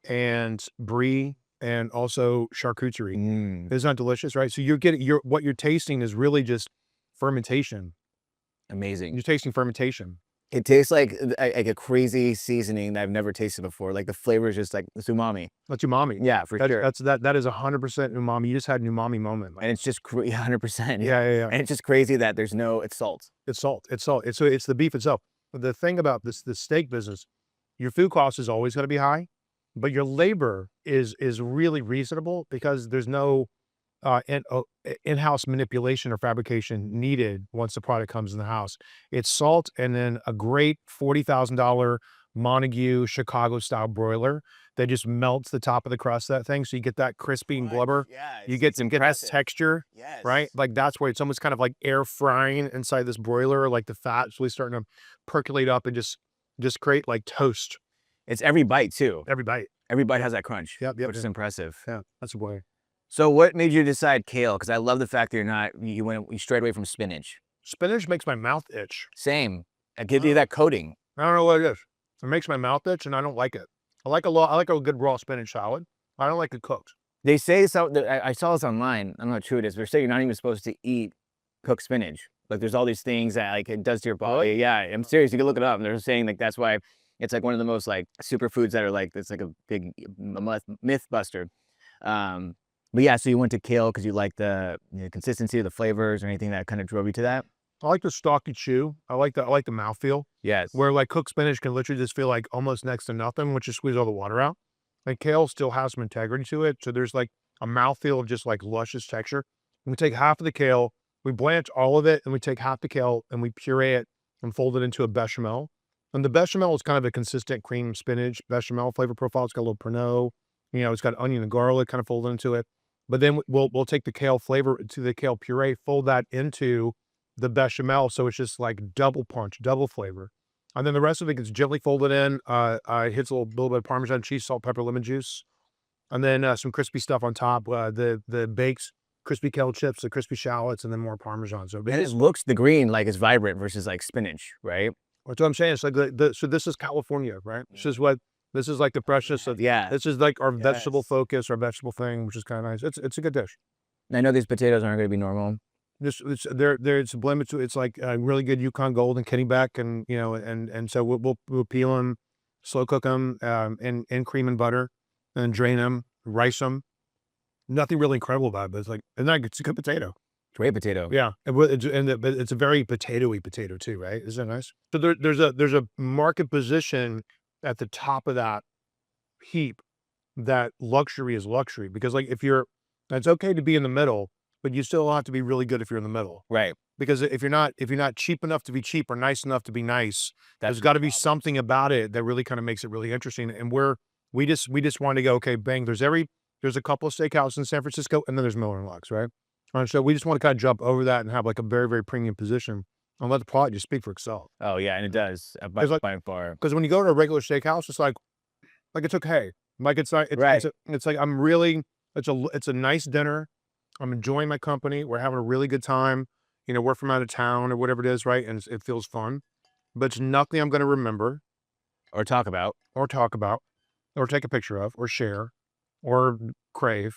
and brie, and also charcuterie. It's not delicious, right? So what you're tasting is really just fermentation. Amazing. You're tasting fermentation. It tastes like a crazy seasoning that I've never tasted before. Like the flavor is just like it's umami. That's umami. Yeah, for sure. That is 100% umami. You just had an umami moment. And it's just 100%. Yeah. And it's just crazy that it's salt. It's salt. It's the beef itself. But the thing about the steak business, your food cost is always going to be high, but your labor is really reasonable, because there's no in-house manipulation or fabrication needed once the product comes in the house. It's salt and then a great $40,000 Montague Chicago style broiler that just melts the top of the crust of that thing. So you get that crispy and blubber. Yeah, You get that impressive. texture, Yes. right? Like that's where it's almost kind of like air frying inside this broiler, like the fat's really starting to percolate up and just create like toast It's every bite too. every bite. Every bite has that crunch, Yep, which is impressive. Yeah, that's a boy. So what made you decide kale? Because I love the fact that you strayed away from spinach. Spinach makes my mouth itch. Same. It gives you that coating. I don't know what it is. It makes my mouth itch, and I don't like it. I like a good raw spinach salad. I don't like it cooked. They say so. I saw this online. I don't know how true it is. They're saying you're not even supposed to eat cooked spinach. Like there's all these things that like it does to your body. Yeah, I'm serious. You can look it up. And they're saying like that's why it's like one of the most like superfoods that are like it's like a big myth buster. But yeah, so you went to kale because you like the consistency of the flavors or anything that kind of drove you to that. I like the stalky chew. I like the mouthfeel. Yes. Where like cooked spinach can literally just feel like almost next to nothing, which just squeeze all the water out. Like kale still has some integrity to it. So there's like a mouthfeel of just like luscious texture. And we take half of the kale, we blanch all of it, and we take half the kale and we puree it and fold it into a bechamel. And the bechamel is kind of a consistent cream spinach bechamel flavor profile. It's got a little Pernod, it's got onion and garlic kind of folded into it. But then we'll take the kale flavor to the kale puree, fold that into the bechamel. So it's just like double punch, double flavor. And then the rest of it gets gently folded in, hits a little bit of Parmesan cheese, salt, pepper, lemon juice. And then some crispy stuff on top, the baked crispy kale chips, the crispy shallots, and then more Parmesan. So And it looks the green like it's vibrant versus like spinach, right? That's what I'm saying. It's like so this is California, right? This is like the freshness of, this is like our vegetable focus, our vegetable thing, which is kind of nice. It's a good dish. I know these potatoes aren't going to be normal. It's a blend between, it's like a really good Yukon Gold and Kennebec, and and so we'll peel them, slow cook them in cream and butter, and then drain them, rice them. Nothing really incredible about it, but it's a good potato. Great potato. Yeah, but it's a very potatoy potato too, right? Isn't that nice? So there's a market position at the top of that heap that luxury is luxury, because like it's okay to be in the middle, but you still have to be really good if you're in the middle. Right. Because if you're not cheap enough to be cheap or nice enough to be nice, there's got to be something about it that really kind of makes it really interesting. And we just want to go, okay, bang, there's a couple of steakhouses in San Francisco, and then there's Miller Lux, right? And so we just want to kind of jump over that and have like a very, very premium position and let the product just speak for itself. Oh yeah, and it does by far. Because when you go to a regular steakhouse, it's like it's okay. Like it's like Right. it's like I'm really it's a nice dinner. I'm enjoying my company. We're having a really good time. We're from out of town or whatever it is, right? And it feels fun, but it's nothing I'm going to remember Or talk about. or take a picture of or share or crave.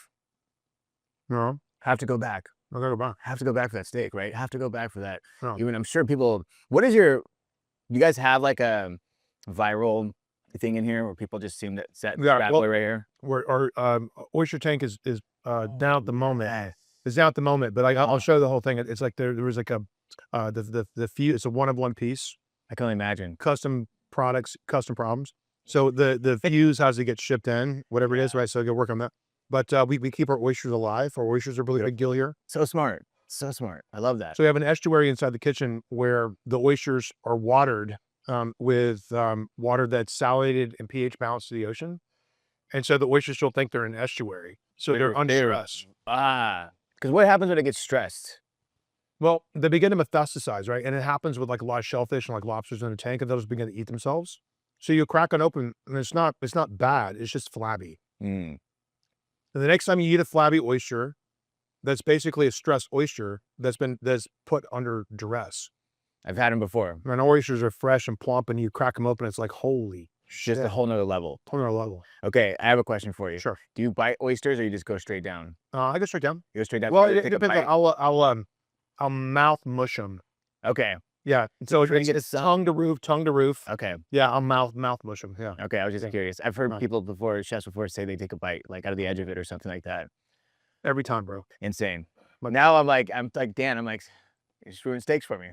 Have to go back. I gotta go back. Have to go back for that steak, right? Have to go back for that. No. Even I'm sure people. You guys have like a viral thing in here where people just seem that set bad boy right here? Our oyster tank is down at the moment. It's down at the moment, but I'll show the whole thing. It's like there was like the fuse. It's a one of one piece. I can only imagine. Custom products, custom problems. So the fuse has to get shipped in, whatever it is, right? So go work on that. But we keep our oysters alive. Our oysters are really big gill here. So smart. So smart. I love that. So we have an estuary inside the kitchen where the oysters are watered with water that's salinated and pH balanced to the ocean. And so the oysters still think they're in an estuary. So they're under stress. Because what happens when it gets stressed? Well, they begin to metastasize, right? And it happens with like a lot of shellfish and like lobsters in a tank, and they'll just begin to eat themselves. So you crack it open, and it's not bad. It's just flabby. Mm. And the next time you eat a flabby oyster, that's basically a stressed oyster that's put under duress. I've had them before. And oysters are fresh and plump, and you crack them open, it's like, holy shit. Just a whole nother level. Whole nother level. Okay, I have a question for you. Sure. Do you bite oysters or you just go straight down? I go straight down. You go straight down? Well, Take it a depends. bite? I'll mouth mush them. Okay. Yeah. So trying to it's get a tongue to roof. Okay. Yeah, I'll mouth mush them. Yeah. Okay, I was just curious. I've heard Right. people before, chefs before, say they take a bite like out of the edge of it or something like that. Every time, bro. Insane. But Now I'm like Dan. I'm like, you're just ruining steaks for me.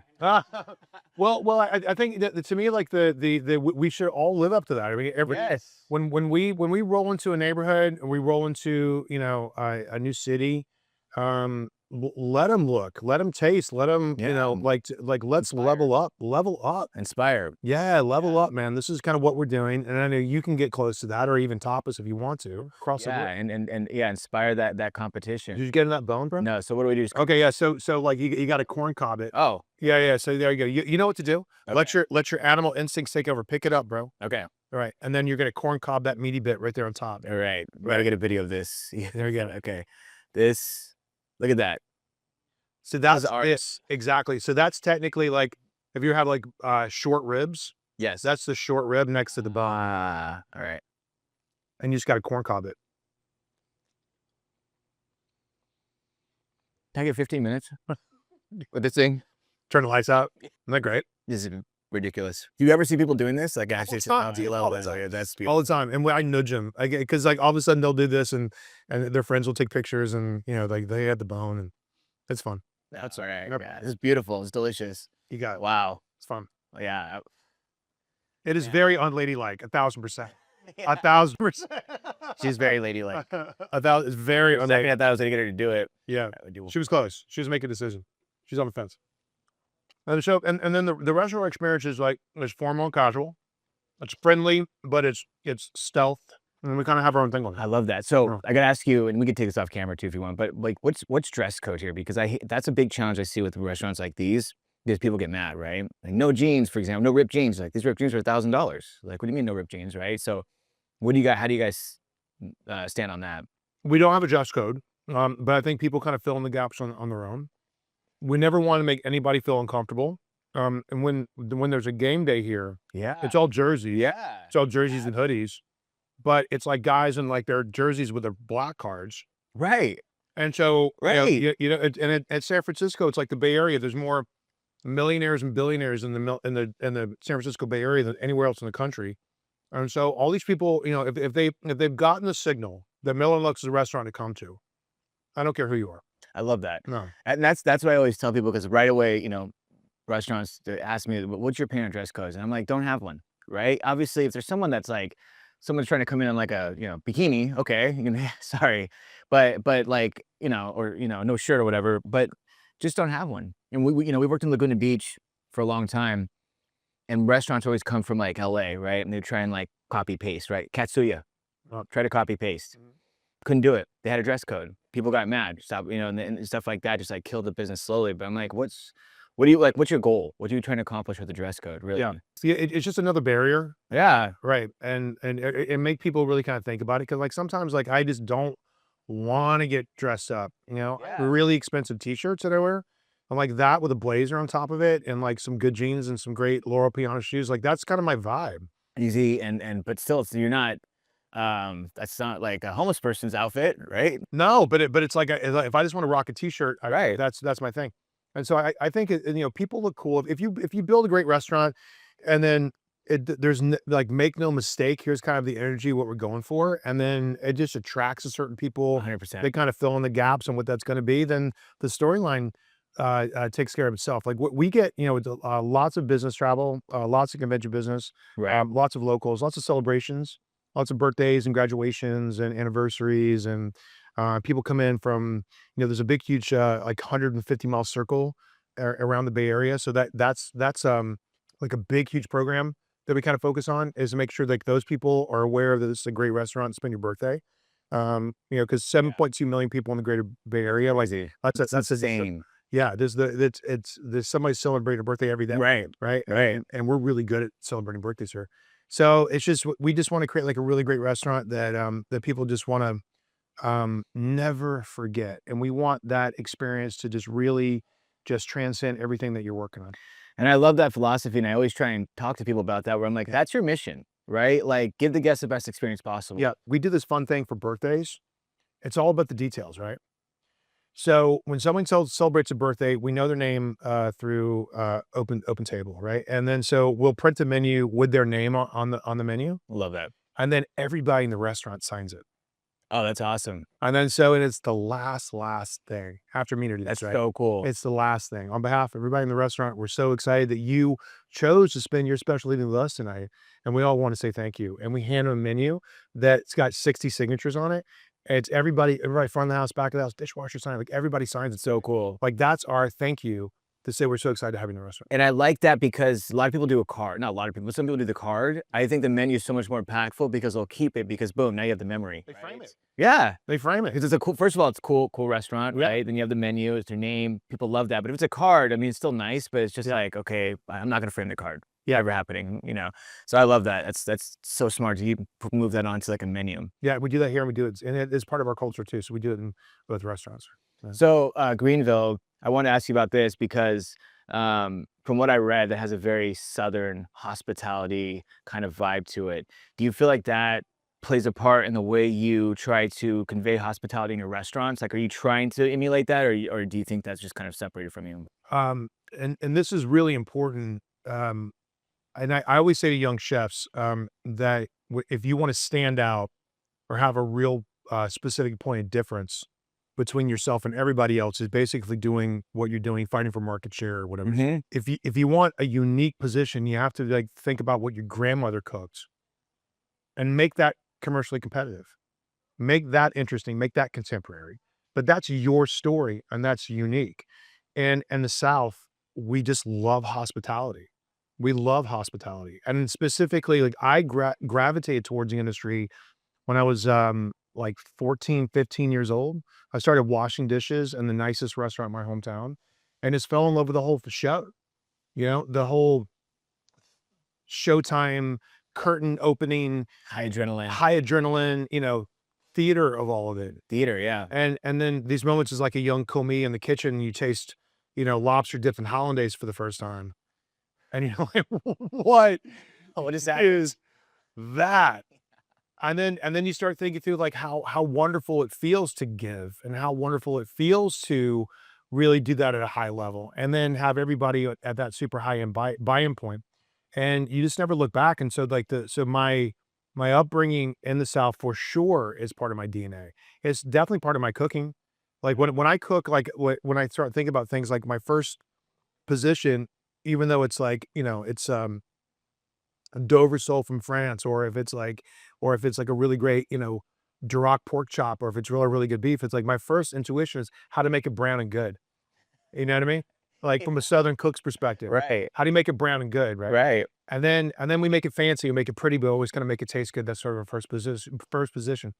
Well, I think that, to me, like we should all live up to that. I mean, Yes. when we roll into a neighborhood and we roll into a new city, let them look, let them taste, let them, you know, Yeah. like let's Inspire. level up. Inspire. Yeah, level Yeah. up, man. This is kind of what we're doing, and I know you can get close to that, or even top us if you want to. Cross the Yeah, board. and yeah, inspire that Did competition. you get in that bone, bro? No, so what do we do? Just Okay, yeah. So like you got to corn cob it. oh, Yeah, yeah. So there you go. You know what to do. okay. Let your animal instincts take over. Pick it up, bro. Okay. All right, and then you're gonna corn cob that meaty bit right there on top. All right. We gotta Right. get a video of this. Yeah, There you go. okay. This, look at that. So How's that's the art? this exactly. So that's technically like if you have like short ribs, Yes. that's the short rib next to the bone, all right. and you just got to corn cob it. Can I get 15 minutes with this thing? Turn the lights out. Isn't that great? This is ridiculous. Do you ever see people doing this? Like actually sit down to time. level. All the That's time. that's All beautiful. the time, and I nudge them because like all of a sudden they'll do this, and their friends will take pictures, and you know like they had the bone, and it's fun. That's all right. Yep. Yeah, this is beautiful. It's delicious. You got it. Wow. It's fun. Yeah. It is Yeah. very unladylike. 1,000%. 1,000%. She's very ladylike. It's very Second, unladylike. I thought I was gonna get her to do it. Yeah. I would do. She was close. She was making a decision. She's on the fence. And so, and then the restaurant experience is like, it's formal and casual. It's friendly, but it's stealth. And we kind of have our own thing on I it. love that. So Yeah. I gotta ask you, and we can take this off camera too if you want. But like, what's dress code here? Because that's a big challenge I see with restaurants like these. Because people get mad, right? Like no jeans, for example, no ripped jeans. Like these ripped jeans are $1,000. Like, what do you mean no ripped jeans, right? So, what do you got? How do you guys stand on that? We don't have a dress code, but I think people kind of fill in the gaps on their own. We never want to make anybody feel uncomfortable. And when there's a game day here, Yeah. it's all jerseys. Yeah. It's all jerseys and hoodies. But it's like guys in like their jerseys with their black cards. Right. And so, Right. you know, at San Francisco, it's like the Bay Area. There's more millionaires and billionaires in the San Francisco Bay Area than anywhere else in the country. And so all these people, you know, if they've gotten the signal that Miller Lux is a restaurant to come to, I don't care who you are. I love that. No. And that's what I always tell people because right away, you know, restaurants they ask me, "What's your opinion on dress codes?" And I'm like, "Don't have one." Right? Obviously, if there's someone that's like, someone's trying to come in like a bikini, okay, you can, sorry, but like or no shirt or whatever, but just don't have one. And we worked in Laguna Beach for a long time, and restaurants always come from like LA, right? And they try and like copy paste, right? Katsuya, try to copy paste. Couldn't do it. They had a dress code. People got mad. Stop, and stuff like that just like killed the business slowly. But I'm like, what do you like? What's your goal? What are you trying to accomplish with the dress code? Really? Yeah. See, it's just another barrier, Yeah. right? And it make people really kind of think about it because like sometimes like I just don't want to get dressed up, Yeah. really expensive t-shirts that I wear. I'm like that with a blazer on top of it and like some good jeans and some great Laurel Piana shoes. Like that's kind of my vibe. Easy but still, you're not. That's not like a homeless person's outfit, right? No, but it's like if I just want to rock a t-shirt, Right. that's my thing. And so I think people look cool if you build a great restaurant, and then there's like make no mistake. Here's kind of the energy what we're going for, and then it just attracts a certain people. 100%. They kind of fill in the gaps on what that's going to be. Then the storyline takes care of itself. Like what we get, lots of business travel, lots of convention business, Right. lots of locals, lots of celebrations, lots of birthdays and graduations and anniversaries, and people come in from, there's a big, huge, like 150-mile circle around the Bay Area. So that's like a big, huge program that we kind of focus on is to make sure like those people are aware that this is a great restaurant to spend your birthday. Because 7.2 million people in the greater Bay Area, like Easy. that's Insane. yeah. There's somebody celebrating a birthday every day. Right. Right. Right. And we're really good at celebrating birthdays here. So it's just, we just want to create like a really great restaurant that, that people just want to, never forget. And we want that experience to just really just transcend everything that you're working on. And I love that philosophy, and I always try and talk to people about that. Where I'm like, that's your mission, right? Like, give the guests the best experience possible. Yeah. We do this fun thing for birthdays. It's all about the details, right? So when someone celebrates a birthday, we know their name through open table, right? And then so we'll print the menu with their name on the menu, Love that. and then everybody in the restaurant signs it. Oh, that's awesome. And then it's the last thing after meeting. That's right? so cool. It's the last thing. On behalf of everybody in the restaurant, we're so excited that you chose to spend your special evening with us tonight, and we all want to say thank you. And we hand them a menu that's got 60 signatures on it. It's everybody front of the house, back of the house, dishwasher sign, like everybody signs it. So cool. Like that's our thank you to say we're so excited to have you in the restaurant. And I like that because a lot of people do a card. Not a lot of people, but some people do the card. I think the menu is so much more impactful because they'll keep it because boom, now you have the memory. They frame it. Yeah. They frame it. Because it's a cool, first of all, it's a cool restaurant, Yeah. right? Then you have the menu, it's their name. People love that. But if it's a card, I mean, it's still nice, but it's just like, okay, I'm not going to frame the card. Yeah. Ever happening, you know? So I love that. That's so smart to move that onto like a menu. Yeah, we do that here and we do it. And it is part of our culture too. So we do it in both restaurants. Yeah. So Greenville, I want to ask you about this because from what I read, that has a very Southern hospitality kind of vibe to it. Do you feel like that plays a part in the way you try to convey hospitality in your restaurants? Like, are you trying to emulate that, or do you think that's just kind of separated from you? And this is really important. And I always say to young chefs that if you want to stand out or have a real specific point of difference between yourself and everybody else, is basically doing what you're doing, fighting for market share or whatever. Mm-hmm. If you want a unique position, you have to like think about what your grandmother cooked and make that commercially competitive. Make that interesting, make that contemporary. But that's your story and that's unique. And the South, we just love hospitality. We love hospitality. And specifically, like I gravitated towards the industry when I was like 14, 15 years old. I started washing dishes in the nicest restaurant in my hometown and just fell in love with the whole show. You know, the whole showtime curtain opening, High adrenaline. high adrenaline, you know, theater of all of it. Theater, yeah. And then these moments is like a young commis in the kitchen, you taste, you know, lobster dipped in hollandaise for the first time. And you're like, what What is that? is that? And then you start thinking through like how wonderful it feels to give and how wonderful it feels to really do that at a high level and then have everybody at that super high end buy-in point. And you just never look back. And so like my upbringing in the South for sure is part of my DNA. It's definitely part of my cooking. Like when I cook, like when I start thinking about things like my first position, even though it's like, you know, it's a Dover sole from France, or if it's like a really great, you know, Duroc pork chop, or if it's really, really good beef, it's like my first intuition is how to make it brown and good. You know what I mean? Like from a Southern cook's perspective. Right. How do you make it brown and good, right? Right. And then we make it fancy, we make it pretty, but always kind of make it taste good. That's sort of our first position.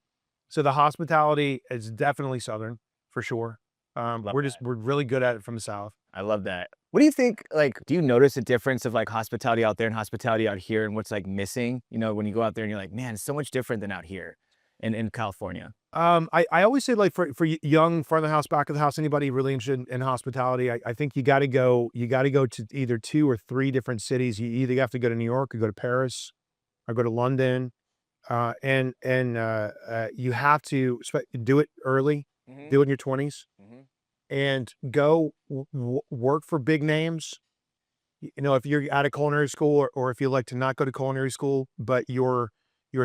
So the hospitality is definitely Southern for sure. We're really good at it from the South. I love that. What do you think, like, do you notice a difference of like hospitality out there and hospitality out here and what's like missing? You know, when you go out there and you're like, man, it's so much different than out here in California. I always say like for young front of the house, back of the house, anybody really interested in hospitality, I think you got to go to either 2 or 3 different cities. You either have to go to New York or go to Paris or go to London. And you have to do it early, do it in your 20s. And go work for big names. You know, if you're out of culinary school or if you like to not go to culinary school, but your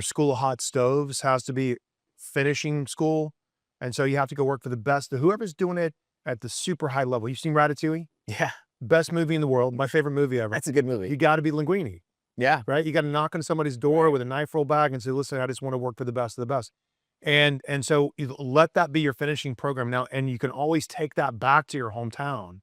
school of hot stoves has to be finishing school. And so you have to go work for the best, whoever's doing it at the super high level. You've seen Ratatouille? Yeah. Best movie in the world. My favorite movie ever. That's a good movie. You got to be linguine, Yeah. right? You got to knock on somebody's door with a knife roll back and say, listen, I just want to work for the best of the best. And so you let that be your finishing program now, and you can always take that back to your hometown.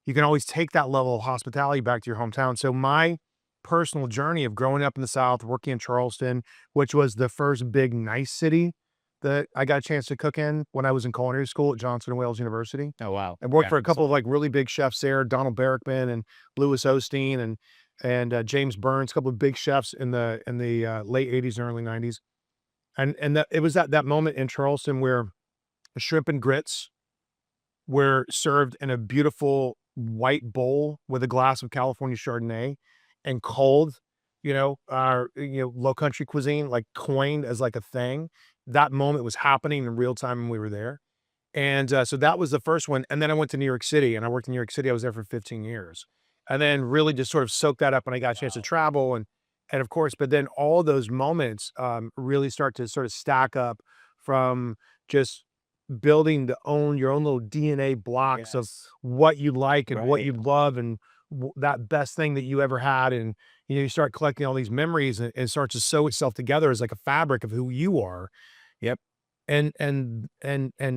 You can always take that level of hospitality back to your hometown. So my personal journey of growing up in the South, working in Charleston, which was the first big nice city that I got a chance to cook in when I was in culinary school at Johnson & Wales University. Oh, wow. I worked for a couple of like really big chefs there, Donald Berrickman and Louis Osteen and James Burns, a couple of big chefs in the late 80s and early 90s. And it was that moment in Charleston where shrimp and grits were served in a beautiful white bowl with a glass of California Chardonnay and cold, low country cuisine, like coined as like a thing. That moment was happening in real time when we were there. And so that was the first one. And then I went to New York City and I worked in New York City. I was there for 15 years and then really just sort of soaked that up when I got a chance to travel. And of course, but then all those moments really start to sort of stack up from just building your own little DNA blocks of what you like and what you love and that best thing that you ever had. And, you start collecting all these memories and it starts to sew itself together as like a fabric of who you are. Yep. And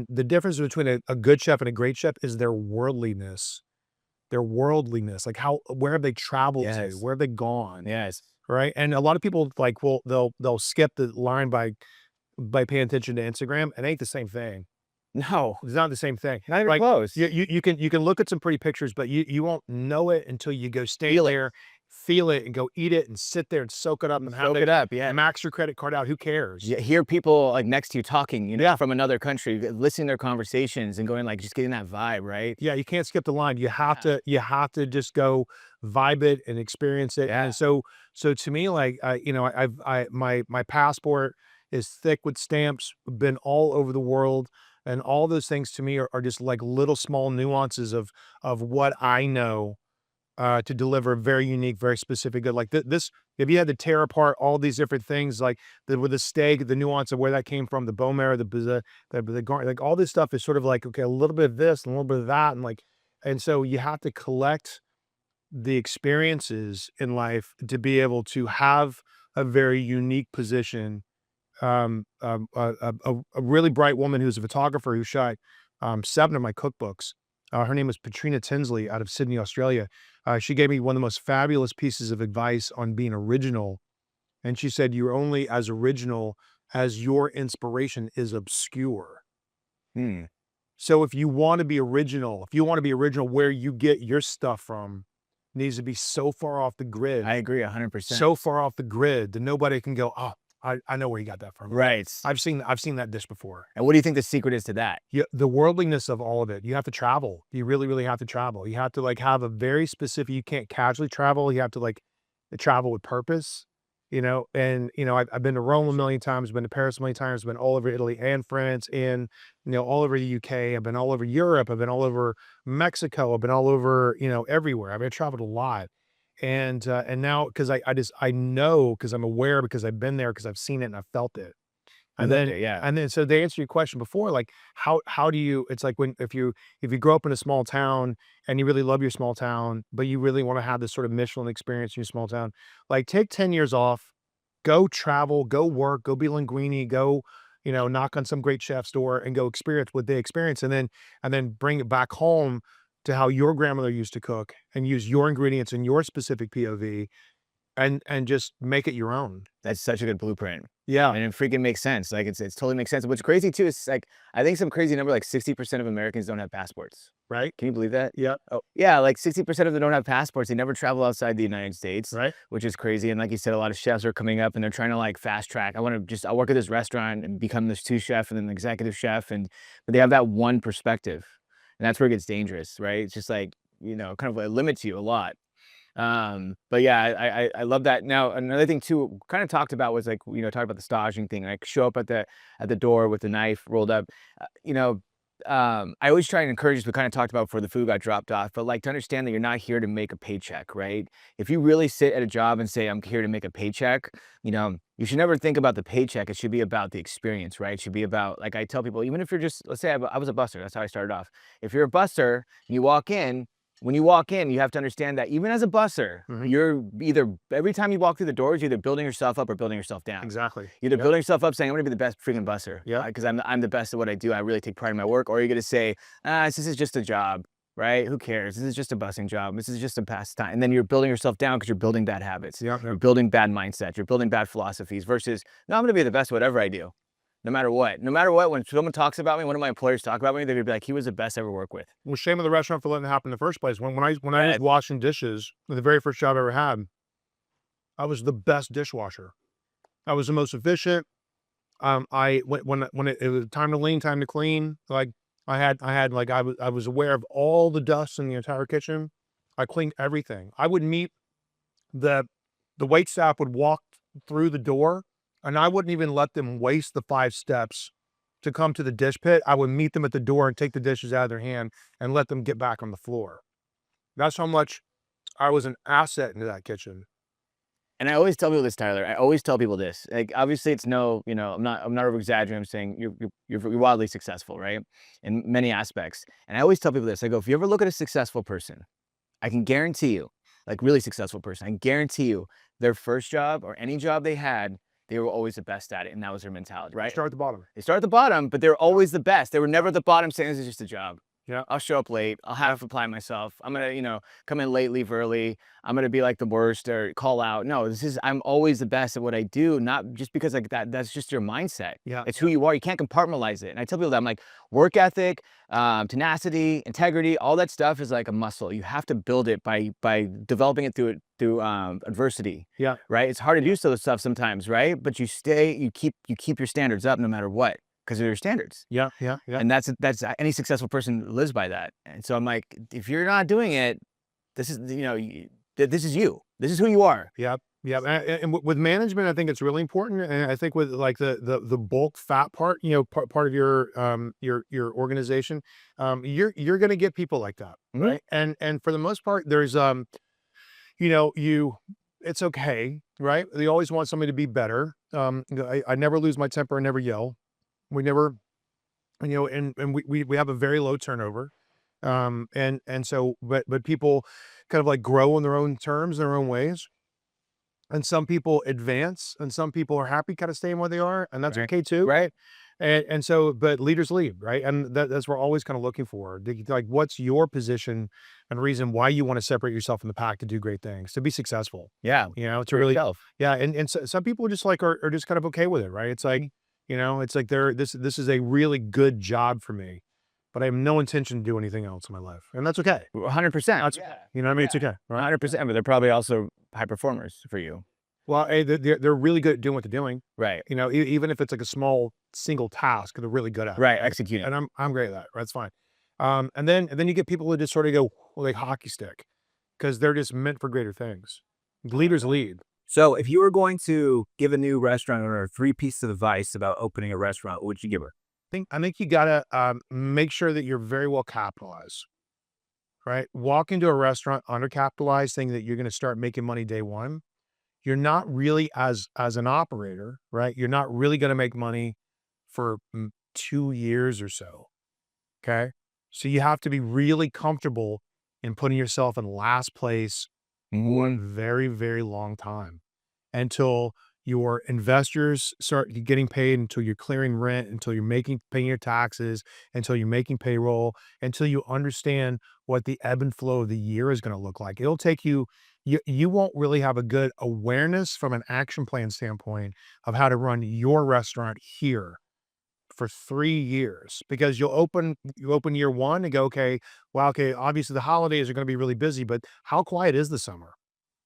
the difference between a good chef and a great chef is their worldliness. Their worldliness, like where have they traveled to? Yes. Where have they gone? Yes. Right? And a lot of people like they'll skip the line by paying attention to Instagram. It ain't the same thing. No, It's not the same thing. not even Like close. you can look at some pretty pictures, but you won't know it until you go stay Feel it. there, feel it, and go eat it and sit there and soak it up and have Soak it it up, yeah. max your credit card out. Who cares? You hear people like next to you talking, you know, Yeah. from another country, listening to their conversations and going like, just getting that vibe, right? Yeah, you can't skip the line. You have to just go vibe it and experience it. Yeah. And so to me, like my passport is thick with stamps, been all over the world. And all those things to me are just like little small nuances of what I know to deliver very unique, very specific good. Like this, if you had to tear apart all these different things, like with the steak, the nuance of where that came from, the bone marrow, the garlic, like all this stuff is sort of like, okay, a little bit of this and a little bit of that. And so you have to collect the experiences in life to be able to have a very unique position. A really bright woman who's a photographer who shot 7 of my cookbooks. Her name is Patrina Tinsley out of Sydney, Australia. She gave me one of the most fabulous pieces of advice on being original. And she said, you're only as original as your inspiration is obscure. Hmm. So if you want to be original, where you get your stuff from needs to be so far off the grid, I agree 100%. so far off the grid that nobody can go, oh, I know where you got that from. Right. I've seen that dish before. And what do you think the secret is to that? The worldliness of all of it. You have to travel. You really, really have to travel. You have to like have a very specific, you can't casually travel. You have to like travel with purpose, you know? And, you know, I've been to Rome a million times, been to Paris a million times, been all over Italy and France and, you know, all over the UK. I've been all over Europe. I've been all over Mexico. I've been all over, you know, everywhere. I've traveled a lot. And now, cause I know, cause I'm aware, because I've been there, cause I've seen it and I've felt it. I And loved then, it, yeah. and then, so to answer your question before, like how do you, it's like if you grow up in a small town and you really love your small town, but you really want to have this sort of Michelin experience in your small town, like take 10 years off, go travel, go work, go be linguini, go, you know, knock on some great chef's door and go experience what they experience. And then bring it back home to how your grandmother used to cook and use your ingredients in your specific POV and just make it your own. That's such a good blueprint. Yeah. And it freaking makes sense. Like it's totally makes sense. What's crazy too is like, I think some crazy number, like 60% of Americans don't have passports. Right. Can you believe that? Yeah. Oh, yeah. Like 60% of them don't have passports. They never travel outside the United States, Right. which is crazy. And like you said, a lot of chefs are coming up and they're trying to like fast track. I'll work at this restaurant and become this sous chef and then the executive chef. But they have that one perspective. And that's where it gets dangerous, right? It's just like, you know, kind of like limits you a lot. But yeah, I love that. Now, another thing too, kind of talked about was like, you know, talk about the staging thing, like show up at the door with the knife rolled up, you know, I always try and encourage, we kind of talked about before the food got dropped off, but like to understand that you're not here to make a paycheck, right? If you really sit at a job and say, I'm here to make a paycheck, you know, you should never think about the paycheck. It should be about the experience, right? It should be about, like I tell people, even if you're just, let's say I was a busser, that's how I started off. If you're a busser, you walk in, when you walk in, you have to understand that even as a busser, you're either, every time you walk through the doors, you're either building yourself up or building yourself down. Exactly. You're either building yourself up saying, I'm gonna be the best freaking busser. Yeah. Because I'm the best at what I do. I really take pride in my work. Or you're gonna say, this is just a job, right? Who cares? This is just a bussing job. This is just a pastime. And then you're building yourself down because you're building bad habits. Yeah. You're building bad mindsets. You're building bad philosophies versus, no, I'm gonna be the best at whatever I do. No matter what, when someone talks about me, one of my employers talk about me, they're gonna be like, he was the best I ever worked with. Well, shame on the restaurant for letting it happen in the first place. When I was washing dishes, the very first job I ever had, I was the best dishwasher. I was the most efficient. When it was time to lean, time to clean, like I was aware of all the dust in the entire kitchen. I cleaned everything. I would meet the wait staff would walk through the door, and I wouldn't even let them waste the 5 steps to come to the dish pit. I would meet them at the door and take the dishes out of their hand and let them get back on the floor. That's how much I was an asset into that kitchen. And I always tell people this, Tyler. I always tell people this. Like, obviously, it's no, you know, I'm not over exaggerating. I'm saying you're wildly successful, right, in many aspects. And I always tell people this. I go, if you ever look at a successful person, I can guarantee you, like really successful person, I can guarantee you, their first job or any job they had, they were always the best at it, and that was their mentality, right? Start at the bottom. They start at the bottom, but they're always the best. They were never at the bottom saying this is just a job. Yeah. I'll show up late. I'll have to apply myself. I'm gonna, come in late, leave early. I'm gonna be like the worst or call out. No, I'm always the best at what I do, not just because like that. That's just your mindset. Yeah. It's who you are. You can't compartmentalize it. And I tell people that I'm like, work ethic, tenacity, integrity, all that stuff is like a muscle. You have to build it by developing it through adversity. Yeah. Right. It's hard to do so stuff sometimes, right? But you keep your standards up no matter what, because they're your standards. Yeah. Yeah. Yeah. And that's any successful person lives by that. And so I'm like, if you're not doing it, this is, this is you. This is who you are. Yep. Yep. And with management, I think it's really important. And I think with like the bulk fat part, part of your organization, you're going to get people like that. Mhm. Right. And for the most part, there's, it's okay. Right. They always want somebody to be better. I never lose my temper. I never yell. We never, and we have a very low turnover. And so, but people kind of like grow in their own terms, their own ways. And some people advance and some people are happy kind of staying where they are. And that's Right. okay too. Right. And so, but leaders lead, right? And that's what we're always kind of looking for. Like, what's your position and reason why you want to separate yourself from the pack to do great things, to be successful, Yeah. to For really, yourself. yeah. And so, some people just like, are just kind of okay with it, right? It's like, it's like this is a really good job for me, but I have no intention to do anything else in my life. And that's okay. 100%. That's, you know what I mean? It's okay. Right? 100%. But they're probably also high performers for you. Well, hey, they're really good at doing what they're doing. Right. Even if it's like a small single task, they're really good at it. Right. Executing. And I'm great at that. That's fine. And then you get people who just sort of go, well, like hockey stick, because they're just meant for greater things. Leaders lead. So if you were going to give a new restaurant owner 3 pieces of advice about opening a restaurant, what would you give her? I think you gotta make sure that you're very well capitalized. Right? Walk into a restaurant undercapitalized, thinking that you're going to start making money day one. You're not really, as an operator, right? You're not really going to make money for 2 years or so. Okay. So you have to be really comfortable in putting yourself in last place for a very, very long time, until your investors start getting paid, until you're clearing rent, until you're paying your taxes, until you're making payroll, until you understand what the ebb and flow of the year is going to look like. It'll take you won't really have a good awareness from an action plan standpoint of how to run your restaurant here for 3 years, because you open year one and go, okay, well, okay, obviously the holidays are going to be really busy, but how quiet is the summer?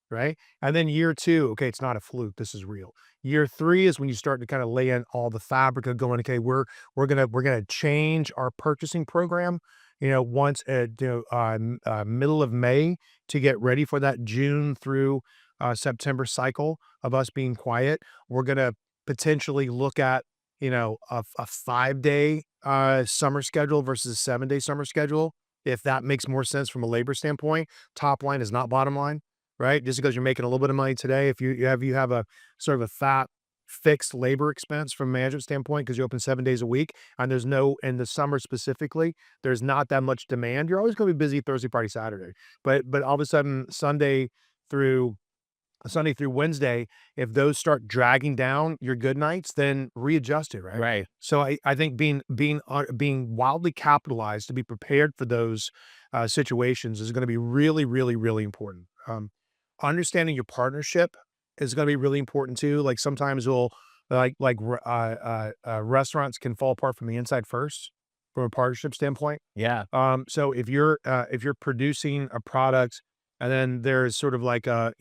Right. And then year two, okay, it's not a fluke. This is real. Year three is when you start to kind of lay in all the fabric of going, okay, we're gonna change our purchasing program, once at middle of May, to get ready for that June through September cycle of us being quiet. We're gonna potentially look at, a 5-day summer schedule versus a 7-day summer schedule, if that makes more sense from a labor standpoint. Top line is not bottom line. Right? Just because you're making a little bit of money today, if you have a sort of a fat fixed labor expense from a management standpoint, because you open 7 days a week, and in the summer specifically, there's not that much demand. You're always going to be busy Thursday, Friday, Saturday, but all of a sudden Sunday through Wednesday, if those start dragging down your good nights, then readjust it. Right. Right. So I think being wildly capitalized to be prepared for those situations is going to be really, really, really important. Understanding your partnership is going to be really important too. Like sometimes restaurants can fall apart from the inside first from a partnership standpoint. Yeah. So if you're producing a product, and then there's sort of like a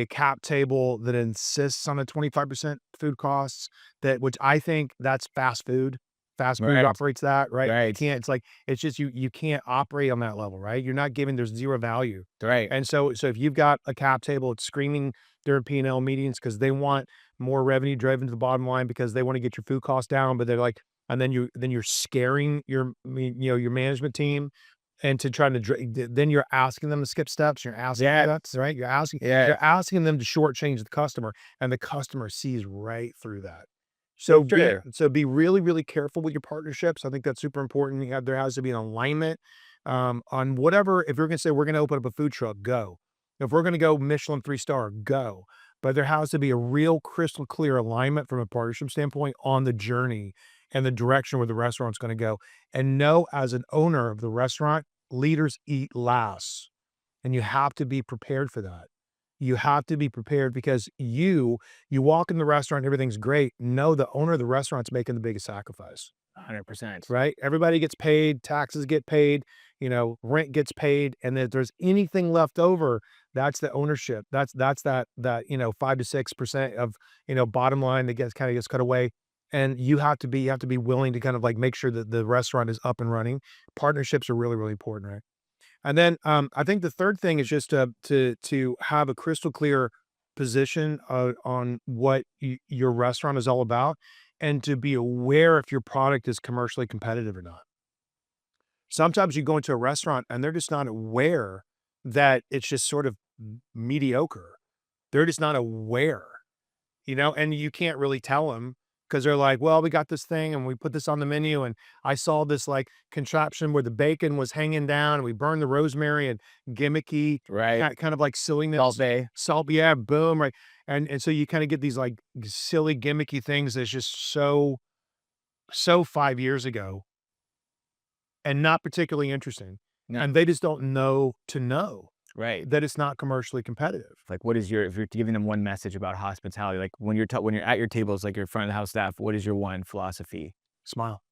cap table that insists on a 25% food costs, which I think that's fast food. Fast food Right. operates that, right? You Right. can't, it's like, it's just, you can't operate on that level, right? You're not giving, there's zero value. Right. And so if you've got a cap table, it's screaming during P&L meetings because they want more revenue driven to the bottom line, because they want to get your food costs down, but they're like, and then you're scaring your management team and to try to, then you're asking them to skip steps. You're asking steps, right? You're asking them to shortchange the customer, and the customer sees right through that. So be really, really careful with your partnerships. I think that's super important. There has to be an alignment on whatever. If you're going to say we're going to open up a food truck, go. If we're going to go Michelin 3-star, go. but there has to be a real crystal clear alignment from a partnership standpoint on the journey and the direction where the restaurant's going to go. And know, as an owner of the restaurant, leaders eat last, and you have to be prepared for that. You have to be prepared because you walk in the restaurant, everything's great. No, the owner of the restaurant's making the biggest sacrifice. 100%. Right? Everybody gets paid, taxes get paid, rent gets paid, and if there's anything left over, that's the ownership. That's that 5 to 6% of bottom line that gets cut away. And you have to be willing to kind of like make sure that the restaurant is up and running. Partnerships are really, really important, right? And then I think the third thing is just to have a crystal clear position on what your restaurant is all about, and to be aware if your product is commercially competitive or not. Sometimes you go into a restaurant and they're just not aware that it's just sort of mediocre. They're just not aware, and you can't really tell them because they're like, well, we got this thing and we put this on the menu, and I saw this like contraption where the bacon was hanging down and we burned the rosemary, and gimmicky, Right. kind of like silliness. Salt Bay. Salt, yeah, boom, right. And so you kind of get these like silly gimmicky things that's just so 5 years ago and not particularly interesting. No. And they just don't know Right. that it's not commercially competitive. Like, what is if you're giving them one message about hospitality, like when you're at your tables, like your front of the house staff, what is your one philosophy? Smile.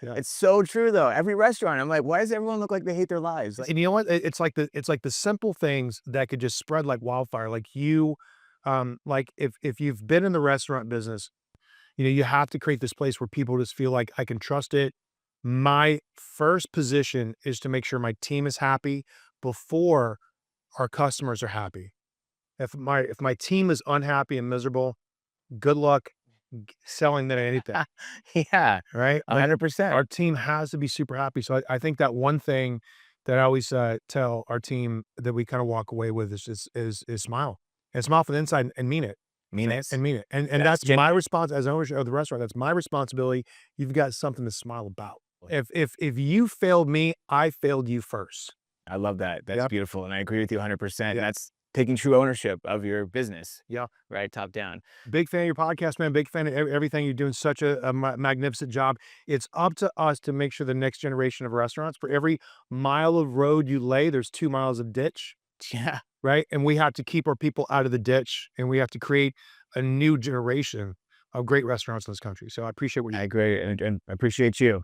Yeah. It's so true though. Every restaurant, I'm like, why does everyone look like they hate their lives? Like, And you know what? It's like the simple things that could just spread like wildfire. Like like if you've been in the restaurant business, you have to create this place where people just feel like I can trust it. My first position is to make sure my team is happy before our customers are happy. If my team is unhappy and miserable, good luck selling them anything. yeah, Right? Like, 100%. our team has to be super happy. So I think that one thing that I always tell our team that we kind of walk away with is smile, and smile from the inside and mean it. Mean it. And mean it. And That's that's my response as owner of the restaurant. That's my responsibility. You've got something to smile about. If you failed me, I failed you first. I love that. That's Yep. beautiful. And I agree with you 100%. Yeah. That's taking true ownership of your business. Yeah. Right. Top down. Big fan of your podcast, man. Big fan of everything. You're doing such a magnificent job. It's up to us to make sure the next generation of restaurants, for every mile of road you lay, there's 2 miles of ditch. Yeah. Right. And we have to keep our people out of the ditch, and we have to create a new generation of great restaurants in this country. So I appreciate what you I agree. And I appreciate you.